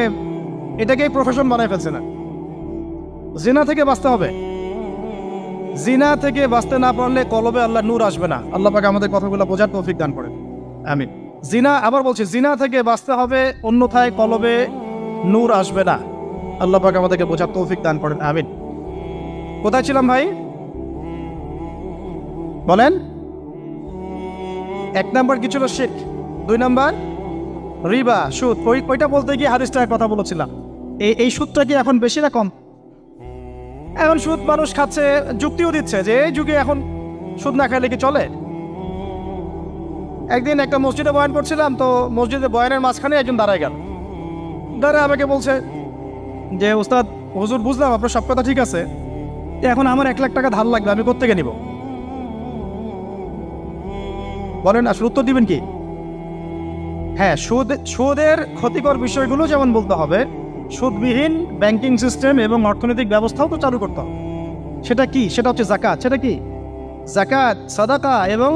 এটাকেই প্রফেশন বানায় ফেলছে না। জিনা থেকে বাঁচতে হবে, জিনা থেকে বাঁচতে না পারলে কলবে আল্লাহ নূর আসবে না। আল্লাহ পাক আমাদের কথাগুলো বোঝার তৌফিক দান করেন, আমিন। জিনা, আবার বলছি, জিনা থেকে বাঁচতে হবে, অন্যথায় কলবে নূর আসবে না। আল্লাহ পাক আমাদেরকে বোঝার তৌফিক দান করেন, আমিন। কোথায় ছিলাম ভাই? বলেন। 1 নাম্বার কি ছিল? শিরক। 2 নাম্বার রিবা, সুদ। ওইটা বলতে গিয়ে হাদিসটার কথা বলেছিলাম। এই সুদটা কি এখন বেশি না কম? এখন সুদ মানুষ খাচ্ছে, যুক্তিও দিচ্ছে যে এই যুগে এখন সুদ না খাইলে কি চলে। একদিন একটা মসজিদে বয়ান করছিলাম, তো মসজিদে বয়ানের মাঝখানে একজন দাঁড়ায় গেল, দাঁড়ায় আমাকে বলছে যে উস্তাদ, হুজুর বুঝলাম আপনার সব কথা ঠিক আছে, এখন আমার 1 লাখ টাকা ধার লাগবে, আমি কোত্থেকে নিব? বলেন, আসলে উত্তর দিবেন কি? হ্যাঁ, সুদের ক্ষতিকর বিষয়গুলো যেমন বলতে হবে, সুদবিহীন ব্যাংকিং সিস্টেম এবং অর্থনৈতিক ব্যবস্থাও তো চালু করতে হবে। সেটা কি? সেটা হচ্ছে যাকাত। সেটা কি? যাকাত, সাদাকা এবং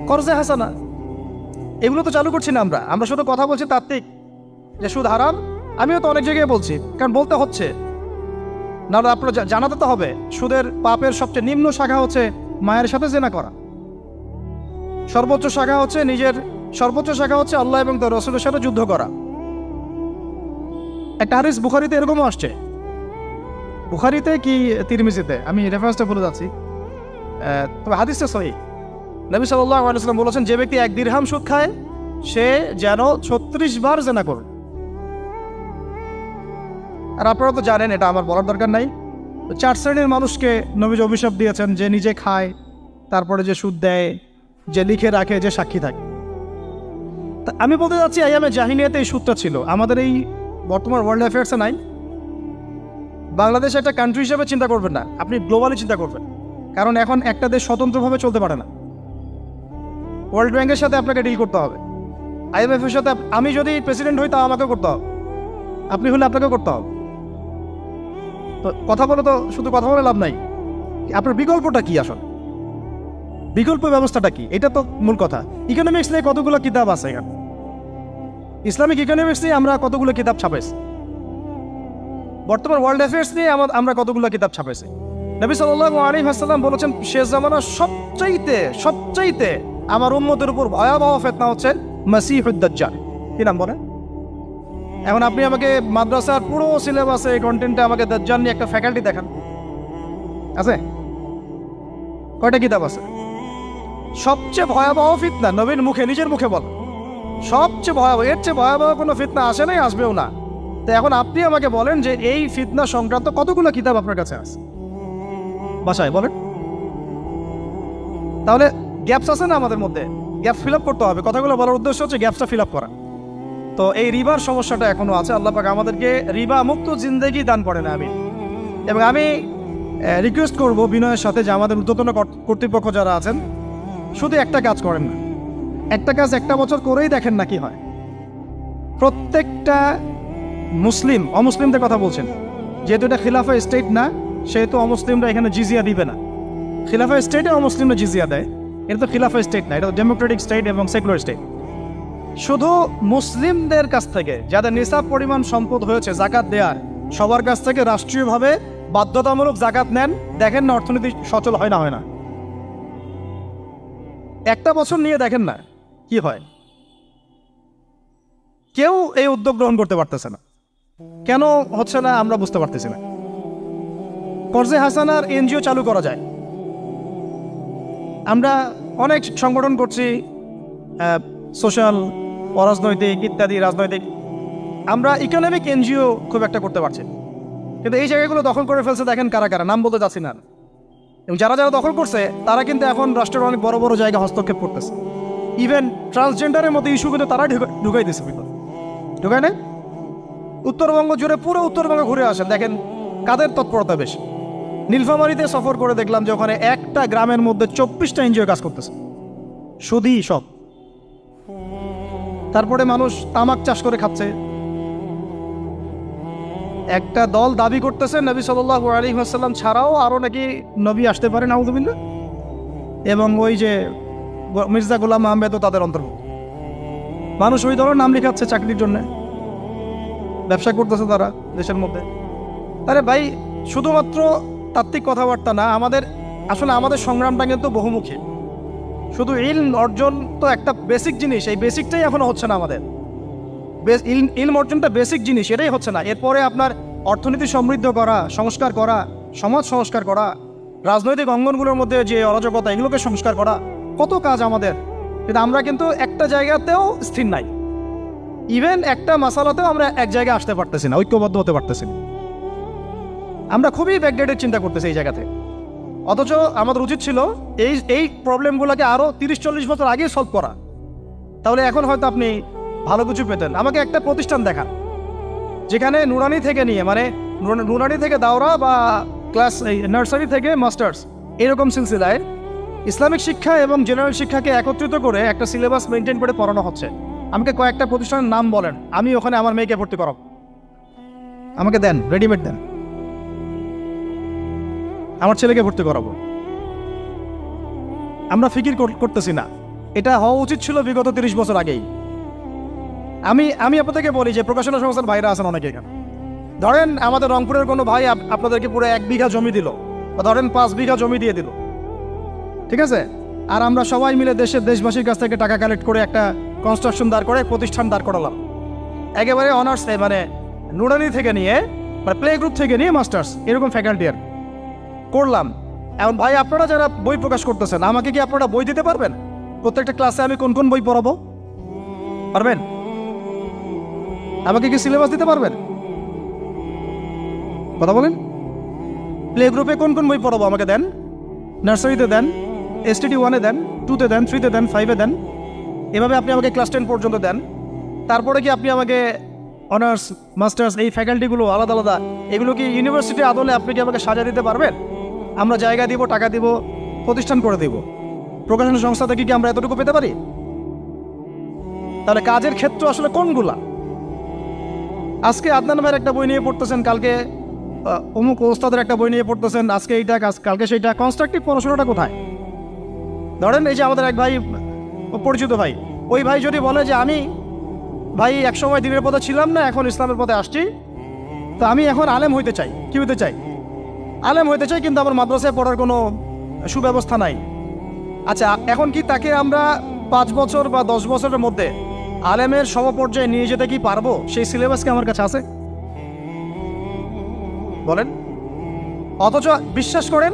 কর্জে হাসানা, এগুলো তো চালু করছি না আমরা শুধু কথা বলছি তাত্ত্বিক যে সুদ হারাম। আমিও তো অনেক জায়গায় বলছি, কারণ বলতে হচ্ছে, না আপনারা জানাতে তো হবে। সুদের পাপের সবচেয়ে নিম্ন শাখা হচ্ছে মায়ের সাথে জেনা করা, সর্বোচ্চ শাখা হচ্ছে আল্লাহ এবং তার রাসূলের সাথে যুদ্ধ করা। একটা হাদিস বুখারীতে এরকমও আসছে, বুখারীতে কি তিরমিজিতে, আমি রেফারেন্সটা বলে যাচ্ছি, তবে হাদিসটা সহিহ। নবী সাল্লাল্লাহু আলাইহি ওয়াসাল্লাম বলেছেন, যে ব্যক্তি 1 দিরহাম সুদ খায় সে যেন 36 বার জেনা করে। আর আপনারা তো জানেন, এটা আমার বলার দরকার নাই, 4 শ্রেণীর মানুষকে নবীজি অভিশাপ দিয়েছেন, যে নিজে খায়, তারপরে যে সুদ দেয়, যে লিখে রাখে, যে সাক্ষী থাকে। আমি বলতে যাচ্ছি, আইয়ামে জাহিলিয়াতে এই সুদটা ছিল, আমাদের এই বর্তমান ওয়ার্ল্ড অ্যাফেয়ার্সে নাই। বাংলাদেশ একটা কান্ট্রি হিসেবে চিন্তা করবেন না, আপনি গ্লোবালি চিন্তা করবেন, কারণ এখন একটা দেশ স্বতন্ত্রভাবে চলতে পারে না। ওয়ার্ল্ড ব্যাংকের সাথে আপনাকে ডিল করতে হবে, IMF এর সাথে। আমি যদি প্রেসিডেন্ট হই, তা আমাকে করতে হবে, আপনি হলে আপনাকে করতে হবে। তো কথা বলে তো শুধু কথা বলে লাভ নাই, আপনার বিকল্পটা কি? আসলে বিকল্প ব্যবস্থাটা কি? এটা তো মূল কথা। ইকোনমিক্স নিয়ে কতগুলো কিতাব আছে এখানে, ইসলামিক ইকোনমিক্স নিয়ে আমরা কতগুলো কিতাব ছাপাইছি, বর্তমান ওয়ার্ল্ড অ্যাফেয়ার্স নিয়ে আমরা কতগুলো কিতাব ছাপাইছি। নবী সাল্লাল্লাহু আলাইহি ওয়াসাল্লাম বলেছেন, শেষ জামানার সবচাইতে আমার উম্মতের উপর ভয়াবহ ফিতনা হচ্ছে মাসিহুদ দাজ্জাল। কি নাম বলে? এখন আপনি আমাকে মাদ্রাসার পুরো সিলেবাসে কন্টেন্টে আমাকে দাজ্জাল নিয়ে একটা ফ্যাকাল্টি দেখান, আছে? কয়টা কিতাব আছে? সবচেয়ে ভয়াবহ ফিতনা নবীর মুখে, নিজের মুখে বল, সবচেয়ে ভয়াবহ, এর চেয়ে ভয়াবহ কোনো ফিতনা আসে নাই, আসবেও না। তো এখন আপনি আমাকে বলেন যে এই ফিতনা সংক্রান্ত কতগুলো কিতাব আপনার কাছে আছে বাসায়, বলেন। তাহলে গ্যাপস আছে না আমাদের মধ্যে? গ্যাপ ফিল আপ করতে হবে। কথাগুলো বলার উদ্দেশ্য হচ্ছে গ্যাপটা ফিল আপ করা। তো এই রিবার সমস্যাটা এখনো আছে। আল্লাহ পাক আমাদেরকে রিবা মুক্ত জিন্দেগি দান করে না। এবং আমি রিকোয়েস্ট করব বিনয়ের সাথে যে আমাদের ঊর্ধ্বতন কর্তৃপক্ষ যারা আছেন, শুধু একটা কাজ করেন না, একটা কাজ একটা বছর করেই দেখেন না কি হয়। প্রত্যেকটা মুসলিম, অমুসলিমদের কথা বলছেন, যেহেতু এটা খিলাফা স্টেট না, সেহেতু অমুসলিমরা এখানে জিজিয়া দিবে না। খিলাফা স্টেটে অমুসলিমরা জিজিয়া দেয়, এটা তো খিলাফা স্টেট না, এটা তো ডেমোক্রেটিক স্টেট এবং সেকুলার স্টেট। শুধু মুসলিমদের কাছ থেকে যাদের নিসাব পরিমাণ সম্পদ হয়েছে জাকাত দেওয়ার, সবার কাছ থেকে রাষ্ট্রীয়ভাবে বাধ্যতামূলক জাকাত নেন, দেখেন না অর্থনীতি সচল হয় না হয় না। একটা বছর নিয়ে দেখেন না কি হয়। কেউ এই উদ্যোগ গ্রহণ করতে পারতেছে না। কেন হচ্ছে না আমরা বুঝতে পারতেছি না। কর্জে হাসানার এনজিও চালু করা যায়। আমরা অনেক সংগঠন করছি, সোশ্যাল, অরাজনৈতিক ইত্যাদি রাজনৈতিক। আমরা ইকোনমিক এনজিও খুব একটা করতে পারছি, কিন্তু এই জায়গাগুলো দখল করে ফেলছে। দেখেন কারা কারা, নাম বলতে যাচ্ছি না। এবং যারা যারা দখল করছে তারা কিন্তু এখন রাষ্ট্রের অনেক বড় বড় জায়গা হস্তক্ষেপ করতেছে। ইভেন ট্রান্সজেন্ডারের মতো ইস্যু কিন্তু তারা ঢুকাই দিচ্ছে। ঢুকায় না? উত্তরবঙ্গ জুড়ে, পুরো উত্তরবঙ্গ ঘুরে আসেন, দেখেন কাদের তৎপরতা বেশি। নীলফামারীতে সফর করে দেখলাম যে ওখানে একটা গ্রামের মধ্যে 24টা এনজিও কাজ করতেছে, শুধুই সব। তারপরে মানুষ তামাক চাষ করে খাচ্ছে। একটা দল দাবি করতেছে নবী সাল্লাল্লাহু আলাইহি ওয়াসাল্লাম ছাড়াও আরও নাকি নবী আসতে পারে, নাউযুবিল্লাহ। এবং ওই যে মির্জা গোলাম আহমেদও তাদের অন্তর্ভুক্ত। মানুষ ওই দলের নাম লেখাচ্ছে চাকরির জন্য, ব্যবসা করতেছে তারা দেশের মধ্যে। আরে ভাই, শুধুমাত্র তাত্ত্বিক কথাবার্তা না, আসলে আমাদের সংগ্রামটা কিন্তু বহুমুখী। শুধু ইলম অর্জন তো একটা বেসিক জিনিস, এই বেসিকটাই এখনো হচ্ছে না আমাদের। ইলম অর্জনটা বেসিক জিনিস, এটাই হচ্ছে না। এরপরে আপনার অর্থনীতি সমৃদ্ধ করা, সংস্কার করা, সমাজ সংস্কার করা, রাজনৈতিক অঙ্গনগুলোর মধ্যে যে অরাজকতা, এগুলোকে সংস্কার করা, কত কাজ আমাদের। কিন্তু আমরা কিন্তু একটা জায়গাতেও স্থির নাই। ইভেন একটা মাসালাতেও আমরা এক জায়গায় আসতে পারতেছি না, ঐক্যবদ্ধ হতে পারতেছি না। আমরা খুবই ব্যাকডেটেড চিন্তা করতেছি এই জায়গাতে। অথচ আমাদের উচিত ছিল এই প্রবলেমগুলোকে আরও 30-40 বছর আগে সলভ করা। তাহলে এখন হয়তো আপনি ভালো কিছু পেতেন। আমাকে একটা প্রতিষ্ঠান দেখান যেখানে নুরানি থেকে নিয়ে, মানে নুরানি থেকে দাওরা বা ক্লাস নার্সারি থেকে মাস্টার্স, এরকম সিলসিলায় ইসলামিক শিক্ষা এবং জেনারেল শিক্ষাকে একত্রিত করে একটা সিলেবাস মেনটেন করে পড়ানো হচ্ছে। আমাকে কয়েকটা প্রতিষ্ঠানের নাম বলেন, আমি ওখানে আমার মেয়েকে ভর্তি করাবো। আমাকে দেন, রেডিমেড দেন, আমার ছেলেকে ভর্তি করাবো। আমরা ফিকির করতেছি না। এটা হওয়া উচিত ছিল বিগত 30 বছর আগেই। আমি আপনাদেরকে বলি যে প্রকাশনা সংস্থার ভাইরা আছেন অনেকে এখানে। ধরেন আমাদের রংপুরের কোনো ভাই আপনাদেরকে পুরো 1 বিঘা জমি দিল, বা ধরেন 5 বিঘা জমি দিয়ে দিল, ঠিক আছে? আর আমরা সবাই মিলে দেশবাসীর কাছ থেকে টাকা কালেক্ট করে একটা কনস্ট্রাকশন দাঁড় করে, প্রতিষ্ঠান দাঁড় করালাম। একেবারে অনার্স, মানে নুরানি থেকে নিয়ে, মানে প্লে গ্রুপ থেকে নিয়ে মাস্টার্স, এরকম ফ্যাকাল্টি আর করলাম। এখন ভাই আপনারা যারা বই প্রকাশ করতেছেন, আমাকে কি আপনারা বই দিতে পারবেন? প্রত্যেকটা ক্লাসে আমি কোন কোন বই পড়াবো পারবেন? আমাকে কি সিলেবাস দিতে পারবেন? কথা বলেন। প্লে গ্রুপে কোন কোন বই পড়াবো আমাকে দেন। নার্সারিতে দেন, STD 1-এ দেন, 2-তে দেন, 3-তে দেন, 5-এ দেন। এভাবে আপনি আমাকে ক্লাস 10 পর্যন্ত দেন। তারপরে কি আপনি আমাকে অনার্স, মাস্টার্স, এই ফ্যাকাল্টিগুলো আলাদা আলাদা, এগুলো কি ইউনিভার্সিটি আদলে আপনি কি আমাকে সাজা দিতে পারবেন? আমরা জায়গা দিব, টাকা দিব, প্রতিষ্ঠান করে দিব। প্রকাশনা সংস্থা থেকে কি আমরা এতটুকু পেতে পারি? তাহলে কাজের ক্ষেত্র আসলে কোনগুলা? আজকে আদনান ভাইয়ের একটা বই নিয়ে পড়তেছেন, কালকে অমুক ওস্তাদের একটা বই নিয়ে পড়তেছেন, আজকে এইটা, কালকে সেইটা। কনস্ট্রাকটিভ পড়াশোনাটা কোথায়? ধরেন এই যে আমাদের এক ভাই, পরিচিত ভাই, ওই ভাই যদি বলে যে আমি ভাই একসময় দিনের পথে ছিলাম না, এখন ইসলামের পথে আসছি, তো আমি এখন আলেম হইতে চাই। কি হইতে চাই? আলেম হইতে চাই, কিন্তু আমার মাদ্রাসায় পড়ার কোনো সুব্যবস্থা নাই। আচ্ছা, এখন কি তাকে আমরা 5 বছর বা 10 বছরের মধ্যে আলেমের সমপর্যায়ে নিয়ে যেতে কি পারবো? সেই সিলেবাস কি আমার কাছে আছে? বলেন। অথচ বিশ্বাস করেন,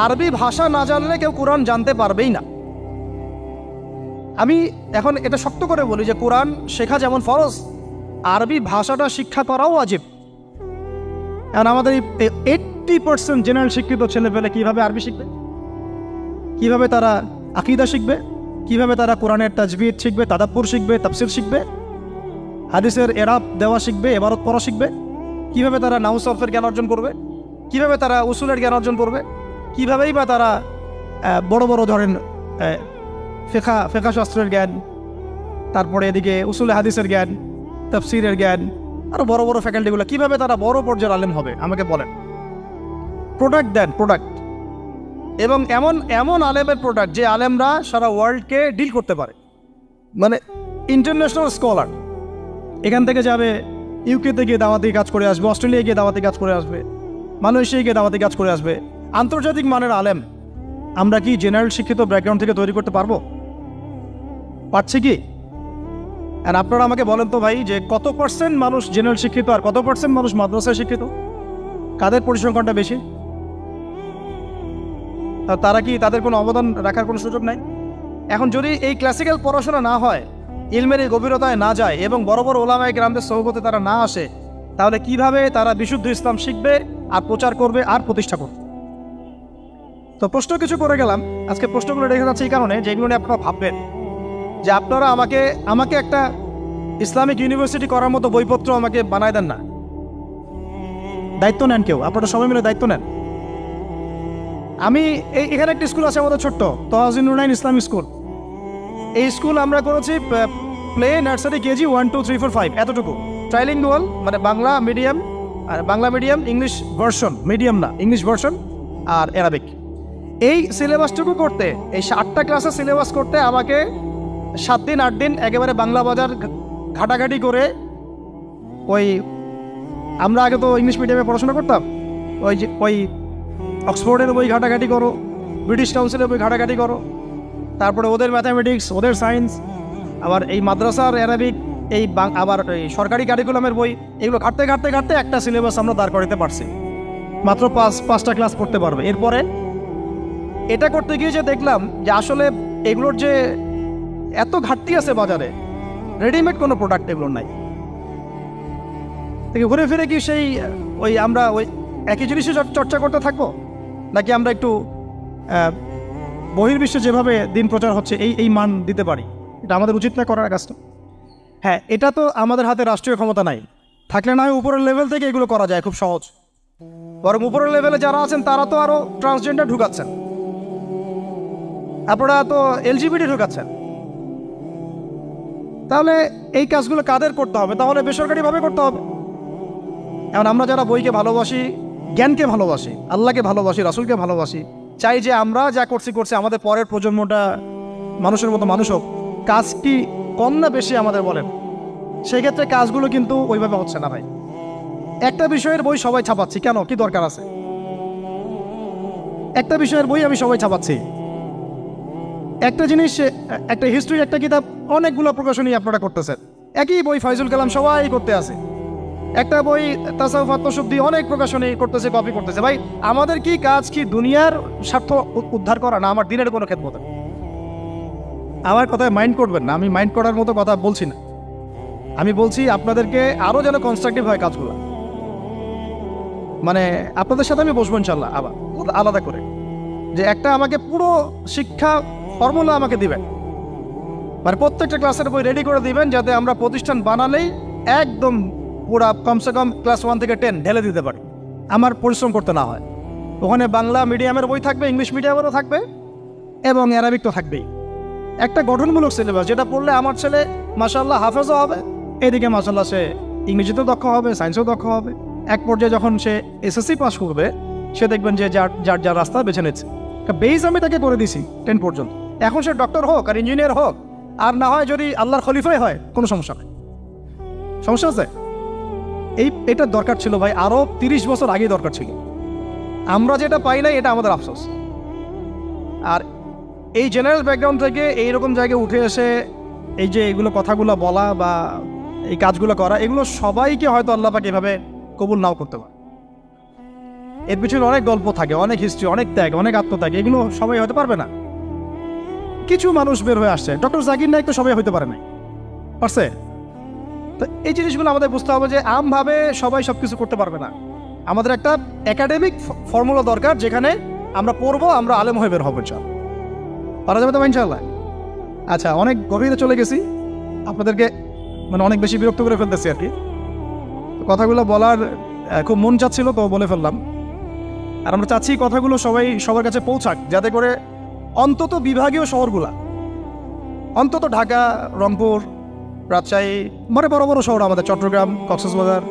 আরবি ভাষা না জানলে কেউ কোরআন জানতে পারবেই না। আমি এখন এটা শক্ত করে বলি যে কোরআন শেখা যেমন ফরজ, আরবি ভাষাটা শিক্ষা করাও ওয়াজিব। এখন আমাদের 80% জেনারেল শিক্ষিত ছেলেপেলে কিভাবে আরবি শিখবে? কিভাবে তারা আকীদা শিখবে? কিভাবে তারা কোরআনের তাজবিদ শিখবে, তাদাব্বুর শিখবে, তাফসির শিখবে, হাদিসের এরাব দেওয়া শিখবে, এবারত পড়া শিখবে, কিভাবে তারা নাহু সরফের জ্ঞান অর্জন করবে, কিভাবে তারা উসুলের জ্ঞান অর্জন করবে, কিভাবেই বা তারা বড় বড় ধরেন ফেকা শাস্ত্রের জ্ঞান, তারপরে এদিকে উসুলে হাদিসের জ্ঞান, তাফসিরের জ্ঞান, আরও বড় বড় ফ্যাকাল্টিগুলো, কিভাবে তারা বড় পর্যায়ের আলেম হবে আমাকে বলেন। প্রোডাক্ট দেন, প্রোডাক্ট, এবং এমন এমন আলেমের প্রোডাক্ট যে আলেমরা সারা ওয়ার্ল্ডকে ডিল করতে পারে, মানে ইন্টারন্যাশনাল স্কলার। এখান থেকে যাবে ইউকেতে গিয়ে দাওয়াতি কাজ করে আসবে, অস্ট্রেলিয়ায় গিয়ে দাওয়াতি কাজ করে আসবে, মালয়েশিয়ায় গিয়ে দাওয়াতি কাজ করে আসবে, আন্তর্জাতিক মানের আলেম আমরা কি জেনারেল শিক্ষিত ব্যাকগ্রাউন্ড থেকে তৈরি করতে পারবো? পারছি কি? আর আপনারা আমাকে বলেন তো ভাই, যে কত পার্সেন্ট মানুষ জেনারেল শিক্ষিত আর কত পার্সেন্ট মানুষ মাদ্রাসায় শিক্ষিত? কাদের পরিসংখ্যানটা বেশি? তারা কি, তাদের কোনো অবদান রাখার কোনো সুযোগ নাই? এখন যদি এই ক্লাসিক্যাল পড়াশোনা না হয়, ইলমের এই গভীরতায় না যায় এবং বড় বড় ওলামায়ে কেরামদের সোহবতে তারা না আসে, তাহলে কিভাবে তারা বিশুদ্ধ ইসলাম শিখবে আর প্রচার করবে আর প্রতিষ্ঠা করবে? তো প্রশ্ন কিছু করে গেলাম। আজকে প্রশ্নগুলো রেখে যাচ্ছে এই কারণে, যেগুলো নিয়ে আপনারা ভাববেন যে আপনারা আমাকে একটা ইসলামিক ইউনিভার্সিটি করার মতো বইপত্র আমাকে বানায় দেন না। দায়িত্ব নেন কেউ, আপনারা সবাই মিলে দায়িত্ব নেন। আমি এখানে একটা স্কুল আছে আমাদের ছোট্ট, তহাজিন নুরাইন ইসলামিক স্কুল। এই স্কুল আমরা করেছি প্লে, নার্সারি, কেজি 1, 2, 3, 4, 5 এতটুকু, ট্রাইলিঙ্গুয়াল, মানে বাংলা মিডিয়াম, আর Bangla medium English version, medium না ইংলিশ ভার্সন, আর অ্যারাবিক। এই সিলেবাসটুকু করতে, এই 8টা ক্লাসের সিলেবাস করতে আমাকে 7 দিন 8 দিন একেবারে বাংলা বাজার ঘাটাঘাটি করে, ওই আমরা আগে তো ইংলিশ মিডিয়ামে পড়াশোনা করতাম, ওই অক্সফোর্ডের বই ঘাটাঘাটি করো, ব্রিটিশ কাউন্সিলের বই ঘাটাঘাটি করো, তারপরে ওদের ম্যাথামেটিক্স, ওদের সায়েন্স, আবার এই মাদ্রাসার অ্যারাবিক, আবার এই সরকারি কারিকুলামের বই, এগুলো ঘাটতে ঘাটতে ঘাটতে একটা সিলেবাস আমরা দাঁড় করাতে পারছি। মাত্র 5টা ক্লাস পড়তে পারবে। এরপরে এটা করতে গিয়ে যে দেখলাম যে আসলে এগুলোর যে এত ঘাটতি আছে বাজারে, রেডিমেড কোনো প্রোডাক্ট এগুলোর নাই। থেকে ঘুরে ফিরে কি সেই আমরা একই জিনিসই চর্চা করতে থাকবো, নাকি আমরা একটু বহির্বিশ্বে যেভাবে দিন প্রচার হচ্ছে এই মান দিতে পারি? এটা আমাদের উচিত না করার কাজটা? হ্যাঁ, এটা তো আমাদের হাতে রাষ্ট্রীয় ক্ষমতা নাই, থাকলে না হয় উপরের লেভেল থেকে এগুলো করা যায় খুব সহজ। বরং উপরের লেভেলে যারা আছেন তারা তো আরও ট্রান্সজেন্ডার ঢুকাচ্ছেন, আপনারা তো এলজিবিটি ঢুকাচ্ছেন। তাহলে এই কাজগুলো কাদের করতে হবে? তাহলে বেসরকারিভাবে করতে হবে। এখন আমরা যারা বইকে ভালোবাসি, জ্ঞানকে ভালোবাসি, আল্লাহকে ভালোবাসি, রাসূলকে ভালোবাসি, চাই যে আমরা যা করছি আমাদের পরের প্রজন্মটা মানুষের মতো মানুষ হোক। কাজ কি কম না বেশি আমাদের বলেন? সেই ক্ষেত্রে কাজগুলো কিন্তু ওইভাবে হচ্ছে না ভাই। একটা বিষয়ের বই সবাই ছাপাচ্ছি, কেন? কি দরকার আছে? একটা বিষয়ের বই আমি সবাই ছাপাচ্ছি, একটা জিনিস, একটা হিস্ট্রি, একটা কিতাব, অনেকগুলো প্রকাশনী আপনারা করতেছেন। একই বই ফাইজুল কালাম সবাই করতে আছে, একটা বই তাসাউফ আত্মশুদ্ধি অনেক প্রকাশনী করতেছে, কপি করতেছে। ভাই আমাদের কি কাজ? কি দুনিয়ার স্বার্থ উদ্ধার করা, না আমার দিনের কোনো খেদমত? আমার কথায় মাইন্ড করবেন না, আমি মাইন্ড করার মতো কথা বলছি না। আমি বলছি আপনাদেরকে আরও যেন কনস্ট্রাকটিভ হয় কাজগুলো। মানে আপনাদের সাথে আমি বসবো ইনশাল্লাহ আবার আলাদা করে, যে একটা আমাকে পুরো শিক্ষা ফর্মুলা আমাকে দিবেন, মানে প্রত্যেকটা ক্লাসের বই রেডি করে দিবেন, যাতে আমরা প্রতিষ্ঠান বানালেই একদম পুরা কমসে কম ক্লাস 1 থেকে 10 ঢেলে দিতে পারি, আমার পরিশ্রম করতে না হয়। ওখানে বাংলা মিডিয়ামের বই থাকবে, ইংলিশ মিডিয়ামেরও থাকবে, এবং অ্যারাবিক তো থাকবেই। একটা গঠনমূলক সিলেবাস, যেটা পড়লে আমার ছেলে মাশাআল্লাহ হাফেজও হবে, এদিকে মাশাআল্লাহ সে ইংরেজিতেও দক্ষ হবে, সায়েন্সেও দক্ষ হবে। এক পর্যায়ে যখন সে এসএসসি পাস করবে, সে দেখবেন যে যার রাস্তা বেছে নিচ্ছে। বেস আমি তাকে করে দিছি 10 পর্যন্ত। এখন সে ডক্টর হোক আর ইঞ্জিনিয়ার হোক, আর না হয় যদি আল্লাহর খলিফাই হয়, কোনো সমস্যা নেই। সমস্যা আছে? এটা দরকার ছিল ভাই, আরও 30 বছর আগেই দরকার ছিল। আমরা যেটা পাই নাই, এটা আমাদের আফসোস। আর এই জেনারেল ব্যাকগ্রাউন্ড থেকে এইরকম জায়গায় উঠে এসে এই যে এগুলো কথাগুলো বলা বা এই কাজগুলো করা, এগুলো সবাইকে হয়তো আল্লাহ পাক এভাবে কবুল নাও করতে পারে। এর পিছনে অনেক গল্প থাকে, অনেক হিস্ট্রি, অনেক ত্যাগ, অনেক আত্মত্যাগ, এগুলো সবাই হতে পারবে না। কিছু মানুষ বের হয়ে আসছে, ডক্টর জাকির নাইক তো সবাই হতে পারে নাই, পারছে? তো এই জিনিসগুলো আমাদের বুঝতে হবে যে আমভাবে সবাই সব কিছু করতে পারবে না। আমাদের একটা একাডেমিক ফর্মুলা দরকার, যেখানে আমরা পড়বো, আমরা আলেম হয়ে বের হবো। পারা যাবে তো ইনশাআল্লাহ? আচ্ছা, অনেক গভীরে চলে গেছি, আপনাদেরকে মানে অনেক বেশি বিরক্ত করে ফেলতেছি আর কি। কথাগুলো বলার খুব মন চাচ্ছিল, তো বলে ফেললাম। আর আমরা চাচ্ছি কথাগুলো সবার কাছে পৌঁছাক, যাতে করে অন্তত বিভাগীয় শহরগুলা, অন্তত ঢাকা, রংপুর, রাজশাহী, মানে বড় বড় শহর আমাদের চট্টগ্রাম, কক্সবাজার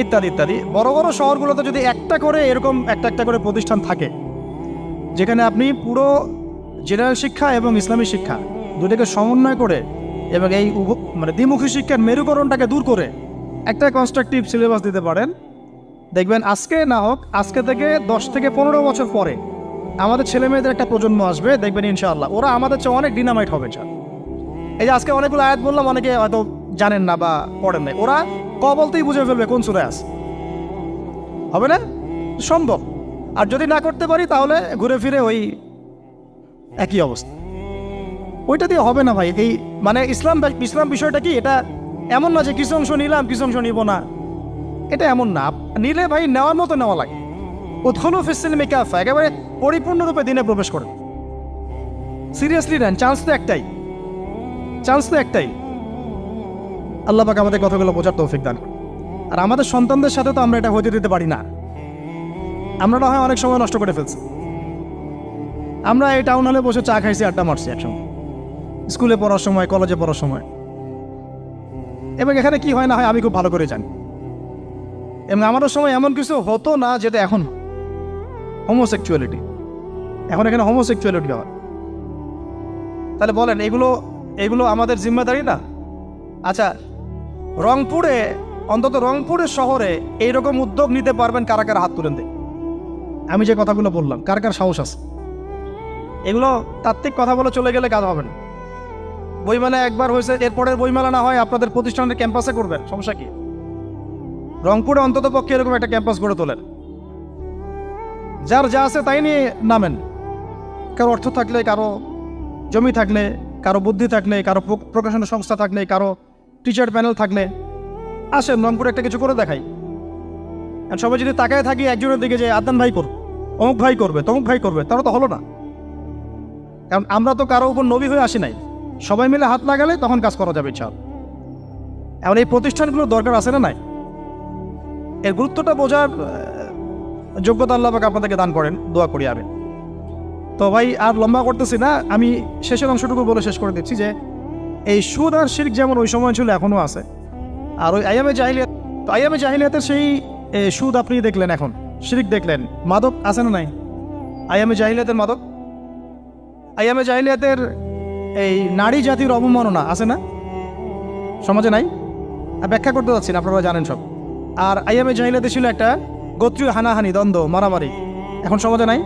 ইত্যাদি ইত্যাদি বড় বড় শহরগুলোতে যদি একটা করে এরকম একটা করে প্রতিষ্ঠান থাকে, যেখানে আপনি পুরো জেনারেল শিক্ষা এবং ইসলামী শিক্ষা দুটোকে সমন্বয় করে এবং এই মানে দ্বিমুখী শিক্ষার মেরুকরণটাকে দূর করে একটা কনস্ট্রাকটিভ সিলেবাস দিতে পারেন, দেখবেন আজকে না হোক, আজকে থেকে 10 থেকে 15 বছর পরে আমাদের ছেলে মেয়েদের একটা প্রজন্ম আসবে, দেখবেন ইনশাআল্লাহ ওরা আমাদের চেয়ে অনেক ডিনামাইট হবে। এই যে আজকে অনেকগুলো আয়াত বললাম, অনেকে হয়তো জানেন না বা পড়েন নাই, ওরা ক বলতেই বুঝে ফেলবে কোন সূরায় আছে। হবে না? সম্ভব। আর যদি না করতে পারি তাহলে ঘুরে ফিরে ওই একই অবস্থা। ওইটা দিয়ে হবে না ভাই। এই মানে ইসলাম বিষয়টা কি, এটা এমন না যে কিছু অংশ নিলাম কিছু অংশ নিব না, এটা এমন না। নিলে ভাই নেওয়ার মতো নেওয়া লাগে। উদখুলু ফিস-সিলমি কাফা, একেবারে পরিপূর্ণরূপে দিনে প্রবেশ করে সিরিয়াসলি নেন। চান্স তো একটাই। আল্লাহ পাক আমাদের কথাগুলো বোঝার তৌফিক দান করুন। আর আমাদের সন্তানদের সাথে তো আমরা এটা হতে দিতে পারি না। আমরা না হয় অনেক সময় নষ্ট করে ফেলছি। আমরা এই টাউন হলে বসে চা খাইছি, আড্ডা মারছি একসঙ্গে, স্কুলে পড়ার সময়, কলেজে পড়ার সময়। এবং এখানে কি হয় না হয় আমি খুব ভালো করে জানি। এবং আমারও সময় এমন কিছু হতো না যেটা এখন হোমোসেক্সুয়ালিটি, এখন এখানে হোমোসেক্সুয়ালিটি হয়। তাহলে বলেন এগুলো আমাদের জিম্মেদারি না? আচ্ছা, রংপুরে, অন্তত রংপুরের শহরে এইরকম উদ্যোগ নিতে পারবেন কারা কারা? হাত তুলেন দেয়। আমি যে কথাগুলো বললাম, কার কার সাহস আছে? এগুলো তাত্ত্বিক কথা বলে চলে গেলে কাজ হবে না। বইমেলা একবার হয়েছে, এরপরের বইমেলা না হয় আপনাদের প্রতিষ্ঠানের ক্যাম্পাসে করবেন, সমস্যা কি? রংপুরে অন্তত পক্ষে এরকম একটা ক্যাম্পাস গড়ে তোলেন। যার যা আছে তাই নিয়ে নামেন। কারো অর্থ থাকলে, কারো জমি থাকলে, কারো বুদ্ধি থাকলে, কারো প্রকাশনা সংস্থা থাকলে, কারো টিচার প্যানেল থাকলে আসেন, রংপুরে একটা কিছু করে দেখাই। আর সবাই যদি তাকায় থাকি একজনের দিকে যে আদনান ভাই করবে, অমুক ভাই করবে, তমুক ভাই করবে, তারা তো হলো না। কারণ আমরা তো কারো উপর নবী হয়ে আসি নাই। সবাই মিলে হাত লাগালে তখন কাজ করা যাবে ইনশাআল্লাহ। এখন এই প্রতিষ্ঠানগুলোর দরকার আছে না নাই? এর গুরুত্বটা বোঝার যোগ্যতা আল্লাহ পাক আপনাদেরকে দান করেন, দোয়া করি আমি। তো ভাই আর লম্বা করতেছি না, আমি শেষের অংশটুকু বলে শেষ করে দিচ্ছি যে এই সুদ আর শিরক যেমন ওই সময় ছিল এখনও আছে। আর ওই আইয়ামে জাহিলিয়াতের সেই সুদ আপনি দেখলেন, এখন শিরক দেখলেন। মাদক আছে না নাই? আইয়ামে জাহিলিয়াতের মাদক, আইয়ামে জাহিলিয়াতের এই নারী জাতির অবমাননা আছে না সমাজে? নাই? আর ব্যাখ্যা করতে যাচ্ছি না, আপনারা জানেন সব। আর আইয়ামে জাহিলিয়াতে ছিল একটা গোত্রীয় হানাহানি, দ্বন্দ্ব, মারামারি, এখন সমাজে নাই?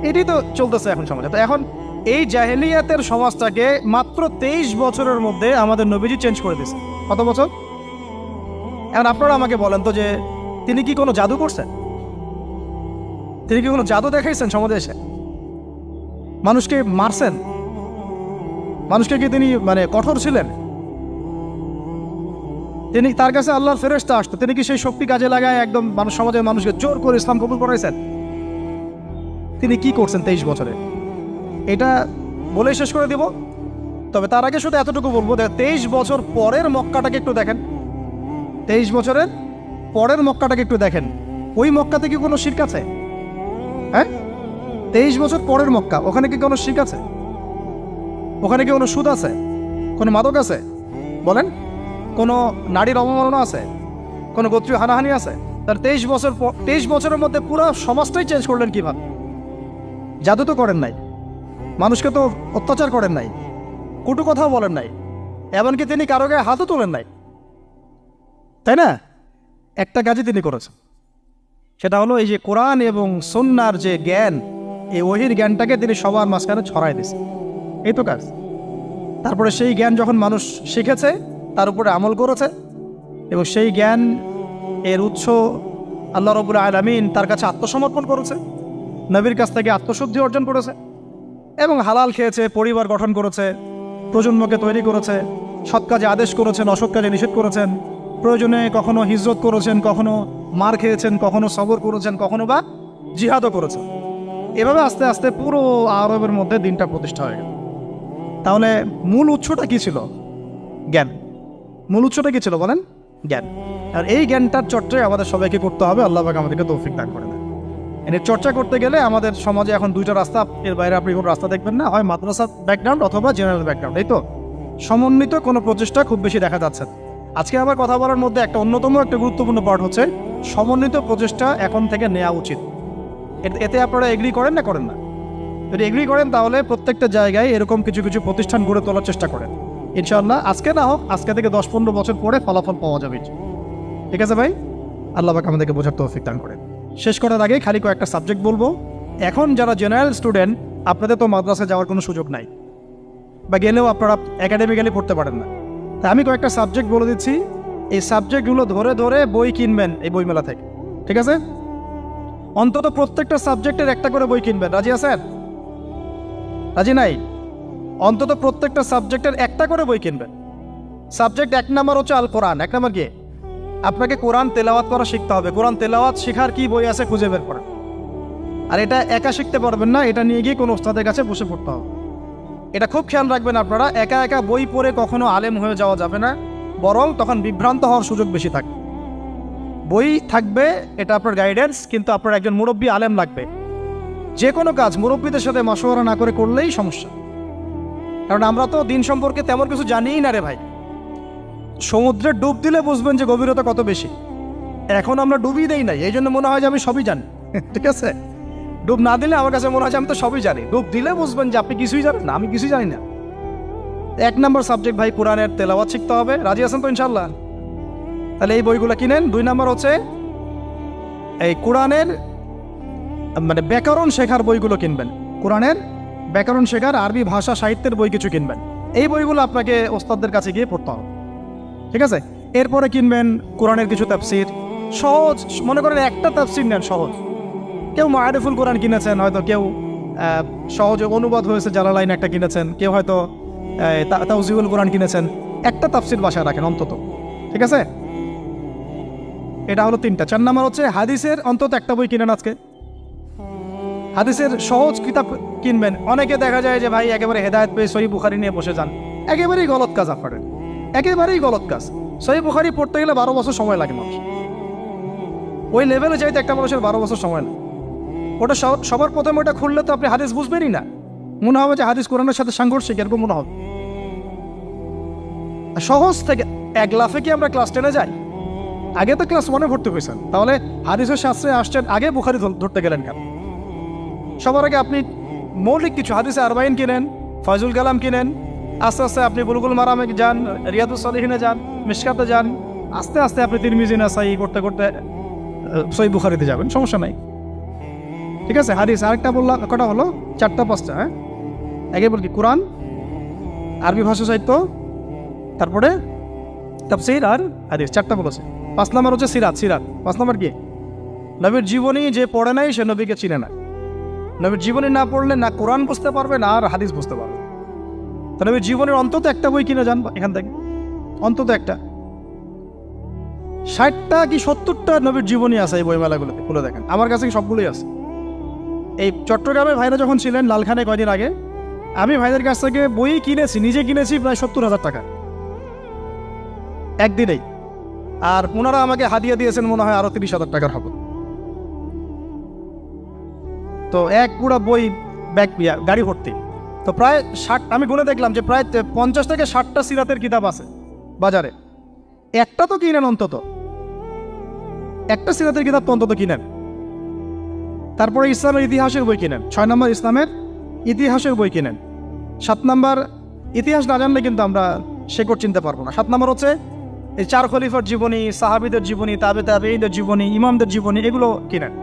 এটাই তো চলতেছে এখন সমাজে। তো এখন এই জাহেলিয়াতের সমাজটাকে মাত্র 23 বছরের মধ্যে আমাদের নবীজি চেঞ্জ করে দিয়েছে। কত বছর? এখন আপনারা আমাকে বলেন তো যে তিনি কি কোনো জাদু করছেন? তিনি কি কোনো জাদু দেখাইছেন সমাজে এসে? মানুষকে মারছেন? মানুষকে কি তিনি মানে কঠোর ছিলেন? তিনি, তার কাছে আল্লাহর ফেরেশতা আসতো, তিনি কি সেই শক্তি কাজে লাগায় একদম সমাজের মানুষকে জোর করে ইসলাম কবুল করাইছেন? তিনি কি করছেন 23 বছরে? এটা বলেই শেষ করে দিব। তবে তার আগে শুধু এতটুকু বলবো, 23 বছর পরের মক্কাটাকে একটু দেখেন। 23 বছরের পরের মক্কাটাকে একটু দেখেন। ওই মক্কাতে কি কোনো শিরক আছে? হ্যাঁ, 23 বছর পরের মক্কা, ওখানে কি কোনো শিরক আছে? ওখানে কি কোনো সুদ আছে? কোনো মাদক আছে? বলেন। কোনো নারীর অবমাননা আছে? কোনো গোত্রীয় হানাহানি আছে? তার 23 বছরের মধ্যে পুরো সমাজটাই চেঞ্জ করলেন কিভাবে? জাদু তো করেন নাই, মানুষকে তো অত্যাচার করেন নাই, কটু কথাও বলেন নাই, এমনকি তিনি কারো গায়ে হাতও তোলেন নাই, তাই না? একটা কাজই তিনি করেছেন, সেটা হলো এই যে কোরআন এবং সুন্নাহর যে জ্ঞান, এই ওহীর জ্ঞানটাকে তিনি সবার মাঝখানে ছড়াই দিয়েছেন। এই তো কাজ। তারপরে সেই জ্ঞান যখন মানুষ শিখেছে, তার উপরে আমল করেছে, এবং সেই জ্ঞান এর উৎস আল্লাহ রাব্বুল আলামিন, তার কাছে আত্মসমর্পণ করেছে, নবীর কাছ থেকে আত্মশুদ্ধি অর্জন করেছে, এবং হালাল খেয়েছে, পরিবার গঠন করেছে, প্রজন্মকে তৈরি করেছে, সৎ কাজে আদেশ করেছেন, অসৎ কাজে নিষেধ করেছেন, প্রয়োজনে কখনো হিজরত করেছেন, কখনো মার খেয়েছেন, কখনো সবর করেছেন, কখনো বা জিহাদও করেছেন। এভাবে আস্তে আস্তে পুরো আরবের মধ্যে দিনটা প্রতিষ্ঠা হয়ে গেল। তাহলে মূল উৎসটা কি ছিল? জ্ঞান। মূল উৎসটা কি ছিল বলেন? জ্ঞান। আর এই জ্ঞানটার চর্চায় আমাদের সবাইকে করতে হবে। আল্লাহ পাক আমাদেরকে তৌফিক দান করে দেন। এর চর্চা করতে গেলে আমাদের সমাজে এখন দুইটা রাস্তা, এর বাইরে আপনি কোনো রাস্তা দেখবেন না, হয় মাদ্রাসা ব্যাকগ্রাউন্ড অথবা জেনারেল ব্যাকগ্রাউন্ড, এই তো। সমন্বিত কোনো প্রচেষ্টা খুব বেশি দেখা যাচ্ছে না। আজকে আমার কথা বলার মধ্যে একটা অন্যতম একটা গুরুত্বপূর্ণ পার্ট হচ্ছে সমন্বিত প্রচেষ্টা এখন থেকে নেওয়া উচিত। এতে আপনারা এগ্রি করেন না করেন না? যদি এগ্রি করেন তাহলে প্রত্যেকটা জায়গায় এরকম কিছু কিছু প্রতিষ্ঠান গড়ে তোলার চেষ্টা করেন। ইনশাআল্লাহ আজকে না হোক, আজকে থেকে 10-15 বছর পরে ফলাফল পাওয়া যাবে। ঠিক আছে ভাই? আল্লাহ পাক আমাদেরকে বোঝার তৌফিক দান করেন। শেষ করার আগে খালি কয়েকটা সাবজেক্ট বলবো। এখন যারা জেনারেল স্টুডেন্ট, আপনাদের তো মাদ্রাসায় যাওয়ার কোনো সুযোগ নাই, বা গেলেও আপনারা একাডেমিক্যালি পড়তে পারেন না। তাই আমি কয়েকটা সাবজেক্ট বলে দিচ্ছি, এই সাবজেক্টগুলো ধরে ধরে বই কিনবেন এই বইমেলা থেকে। ঠিক আছে? অন্তত প্রত্যেকটা সাবজেক্টের একটা করে বই কিনবেন। রাজি আছেন? রাজি নাই? অন্তত প্রত্যেকটা সাবজেক্টের একটা করে বই কিনবেন। সাবজেক্ট 1 নাম্বার হচ্ছে আল কোরআন। 1 নাম্বার কি? আপনাকে কোরআন তেলাওয়াত করা শিখতে হবে। কোরআন তেলাওয়াত শেখার কি বই আছে খুঁজে বের করেন। আর এটা একা শিখতে পারবেন না, এটা নিয়ে গিয়ে কোনো ওস্তাদের কাছে বসে পড়তে হবে। এটা খুব খেয়াল রাখবেন আপনারা, একা একা বই পড়ে কখনো আলেম হয়ে যাওয়া যাবে না, বরং তখন বিভ্রান্ত হওয়ার সুযোগ বেশি থাকে। বই থাকবে, এটা আপনার গাইডেন্স, কিন্তু আপনার একজন মুরব্বী আলেম লাগবে। যে কোনো কাজ মুরব্বীদের সাথে মশওয়ারা না করে করলেই সমস্যা। কারণ আমরা তো দিন সম্পর্কে তেমন কিছু জানিই না রে ভাই। সমুদ্রে ডুব দিলে বুঝবেন যে গভীরতা কত বেশি। এখন আমরা ডুবই দেই নাই, এই জন্য মনে হয় যে আমি সবই জানি। ঠিক আছে? ডুব না দিলে আমার কাছে মনে হয় যে আমি তো সবই জানি। ডুব দিলে বুঝবেন যে আপনি কিছুই জানেন না, আমি কিছুই জানি না। 1 নাম্বার সাবজেক্ট ভাই কোরআনের তেলাওয়াত শিখতে হবে। রাজি আছেন তো ইনশাল্লাহ? তাহলে এই বইগুলো কিনেন। 2 নাম্বার হচ্ছে এই কোরআনের মানে ব্যাকরণ শেখার বইগুলো কিনবেন। কোরআনের ব্যাকরণ শেখার আরবি ভাষা সাহিত্যের বই কিছু কিনবেন। এই বইগুলো আপনাকে ওস্তাদদের কাছে গিয়ে পড়তে হবে। ঠিক আছে? এরপরে কিনবেন কোরআনের কিছু তাফসির, সহজ। মনে করেন একটা তাফসির নেন সহজ। কেউ মারিফুল কোরআন কিনেছেন, হয়তো কেউ সহজে অনুবাদ হয়েছে জালালাইন একটা কিনেছেন, কেউ হয়তো তাওজিউল কোরআন কিনেছেন। একটা তাফসির বাসায় রাখেন অন্তত। ঠিক আছে? এটা হলো 3টা। 4 নাম্বার হচ্ছে হাদিসের অন্তত একটা বই কিনেন আজকে। হাদিসের সহজ কিতাব কিনবেন। অনেকে দেখা যায় যে ভাই একেবারে হেদায়েত পেয়ে সহিহ বুখারী নিয়ে বসে যান। একেবারেই গলত কাজ আপনাদের, একেবারেই গলত কাজ। সহিহ বুখারী পড়তে গেলে 12 বছর সময় লাগে মানুষ। ওই লেভেলে যাইতে একটা মানুষের 12 বছর সময় লাগে। ওটা সবার প্রথমে ওটা খুললে তো আপনি হাদিস বুঝবেনই না। মনে হবে যে হাদিস কোরআনের সাথে সাংঘর্ষিক, এরকম মনে হবে। সহজ থেকে 1 লাফে কি আমরা ক্লাস 10-এ যাই? আগে তো ক্লাস 1-এ ভর্তি হয়েছেন, তাহলে হাদিসের শাস্ত্রে আসছেন, আগে বুখারী ধরতে গেলেন কেন? সবার আগে আপনি মৌলিক কিছু হাদিসে আরবাইন কিনেন, ফয়জুল কালাম কিনেন, আস্তে আস্তে আপনি বুলুগুল মারামে যান, রিয়াদুস সালিহিনে যান, মিশকাতে যান, আস্তে আস্তে আপনি তিরমিজি নাসাই করতে করতে সহিহ বুখারীতে যাবেন, সমস্যা নাই। ঠিক আছে? হাদিস আরেকটা বললাম, কটা হলো? 4টা-5টা। হ্যাঁ, আগে বল কি? কোরআন, আরবি ভাষা সাহিত্য, তারপরে তাফসীর আর হাদিস। 4টা বলেছে। 5 নাম্বার হচ্ছে সিরাত। 5 নাম্বার কি? নবীর জীবনী যে পড়ে নাই সে নবীকে চিনে না। নবীর জীবনী না পড়লে না কোরআন বুঝতে পারবে না আর হাদিস বুঝতে পারবে। তো নবীর জীবনের অন্তত একটা বই কিনে যান এখান থেকে, অন্তত একটা। 60টা কি 70টা নবীর জীবনী আছে এই বইমেলাগুলোতে, খুলে দেখেন। আমার কাছে সবগুলোই আছে। এই চট্টগ্রামে ভাইরা যখন ছিলেন লালখানে কয়দিন আগে, আমি ভাইদের কাছ থেকে বই কিনেছি, নিজে কিনেছি প্রায় 70,000 টাকা একদিনেই। আর ওনারা আমাকে হাদিয়া দিয়েছেন মনে হয় আরো 30,000 টাকার হবে। তো এক পুরো বই ব্যাগ গাড়ি ভর্তি। তো প্রায় 60, আমি গুনে দেখলাম যে প্রায় 50 থেকে 60টা সিরাতের কিতাব আছে বাজারে। একটা তো কিনেন, অন্তত একটা সিরাতের কিতাব তো অন্তত কিনেন। তারপরে ইসলামের ইতিহাসের বই কিনেন। 6 নম্বর ইসলামের ইতিহাসের বই কিনেন। 7 নম্বর ইতিহাস না জানলে কিন্তু আমরা শেকড় চিনতে পারবো না। 7 নম্বর হচ্ছে এই 4 খলিফার জীবনী, সাহাবীদের জীবনী, তাবেঈদের জীবনী, ইমামদের জীবনী, এগুলো কিনেন।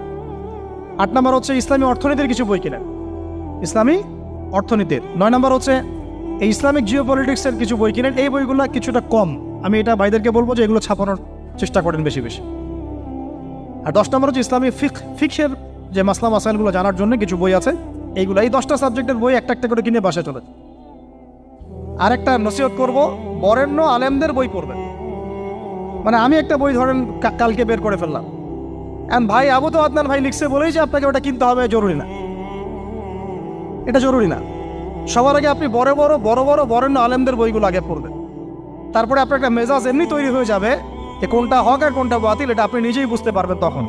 8 নম্বর হচ্ছে ইসলামী অর্থনীতির কিছু বই কিনেন, ইসলামী অর্থনীতির। 9 নম্বর হচ্ছে এই ইসলামিক জিওপলিটিক্সের কিছু বই কিনেন। এই বইগুলো কিছুটা কম, আমি এটা ভাইদেরকে বলবো যে এগুলো ছাপানোর চেষ্টা করেন বেশি বেশি। আর 10 নম্বর হচ্ছে ইসলামী ফিকহের যে মাসলা মাসাইলগুলো জানার জন্য কিছু বই আছে, এইগুলো। এই 10টা সাবজেক্টের বই একটা একটা করে কিনে বাসায় চলে। আর একটা নসিহত করবো, বরেণ্য আলেমদের বই পড়বেন। মানে আমি একটা বই ধরেন কালকে বের করে ফেললাম, ভাই আবু তো আদনান ভাই লিখছে বলেই যে আপনাকে ওটা কিনতে হবে জরুরি না, এটা জরুরি না। সবার আগে আপনি বরেণ্য আলেমদের বইগুলো আগে পড়বেন, তারপরে আপনার একটা মেজাজ এমনি তৈরি হয়ে যাবে যে কোনটা হক আর কোনটা বাতিল এটা আপনি নিজেই বুঝতে পারবেন তখন।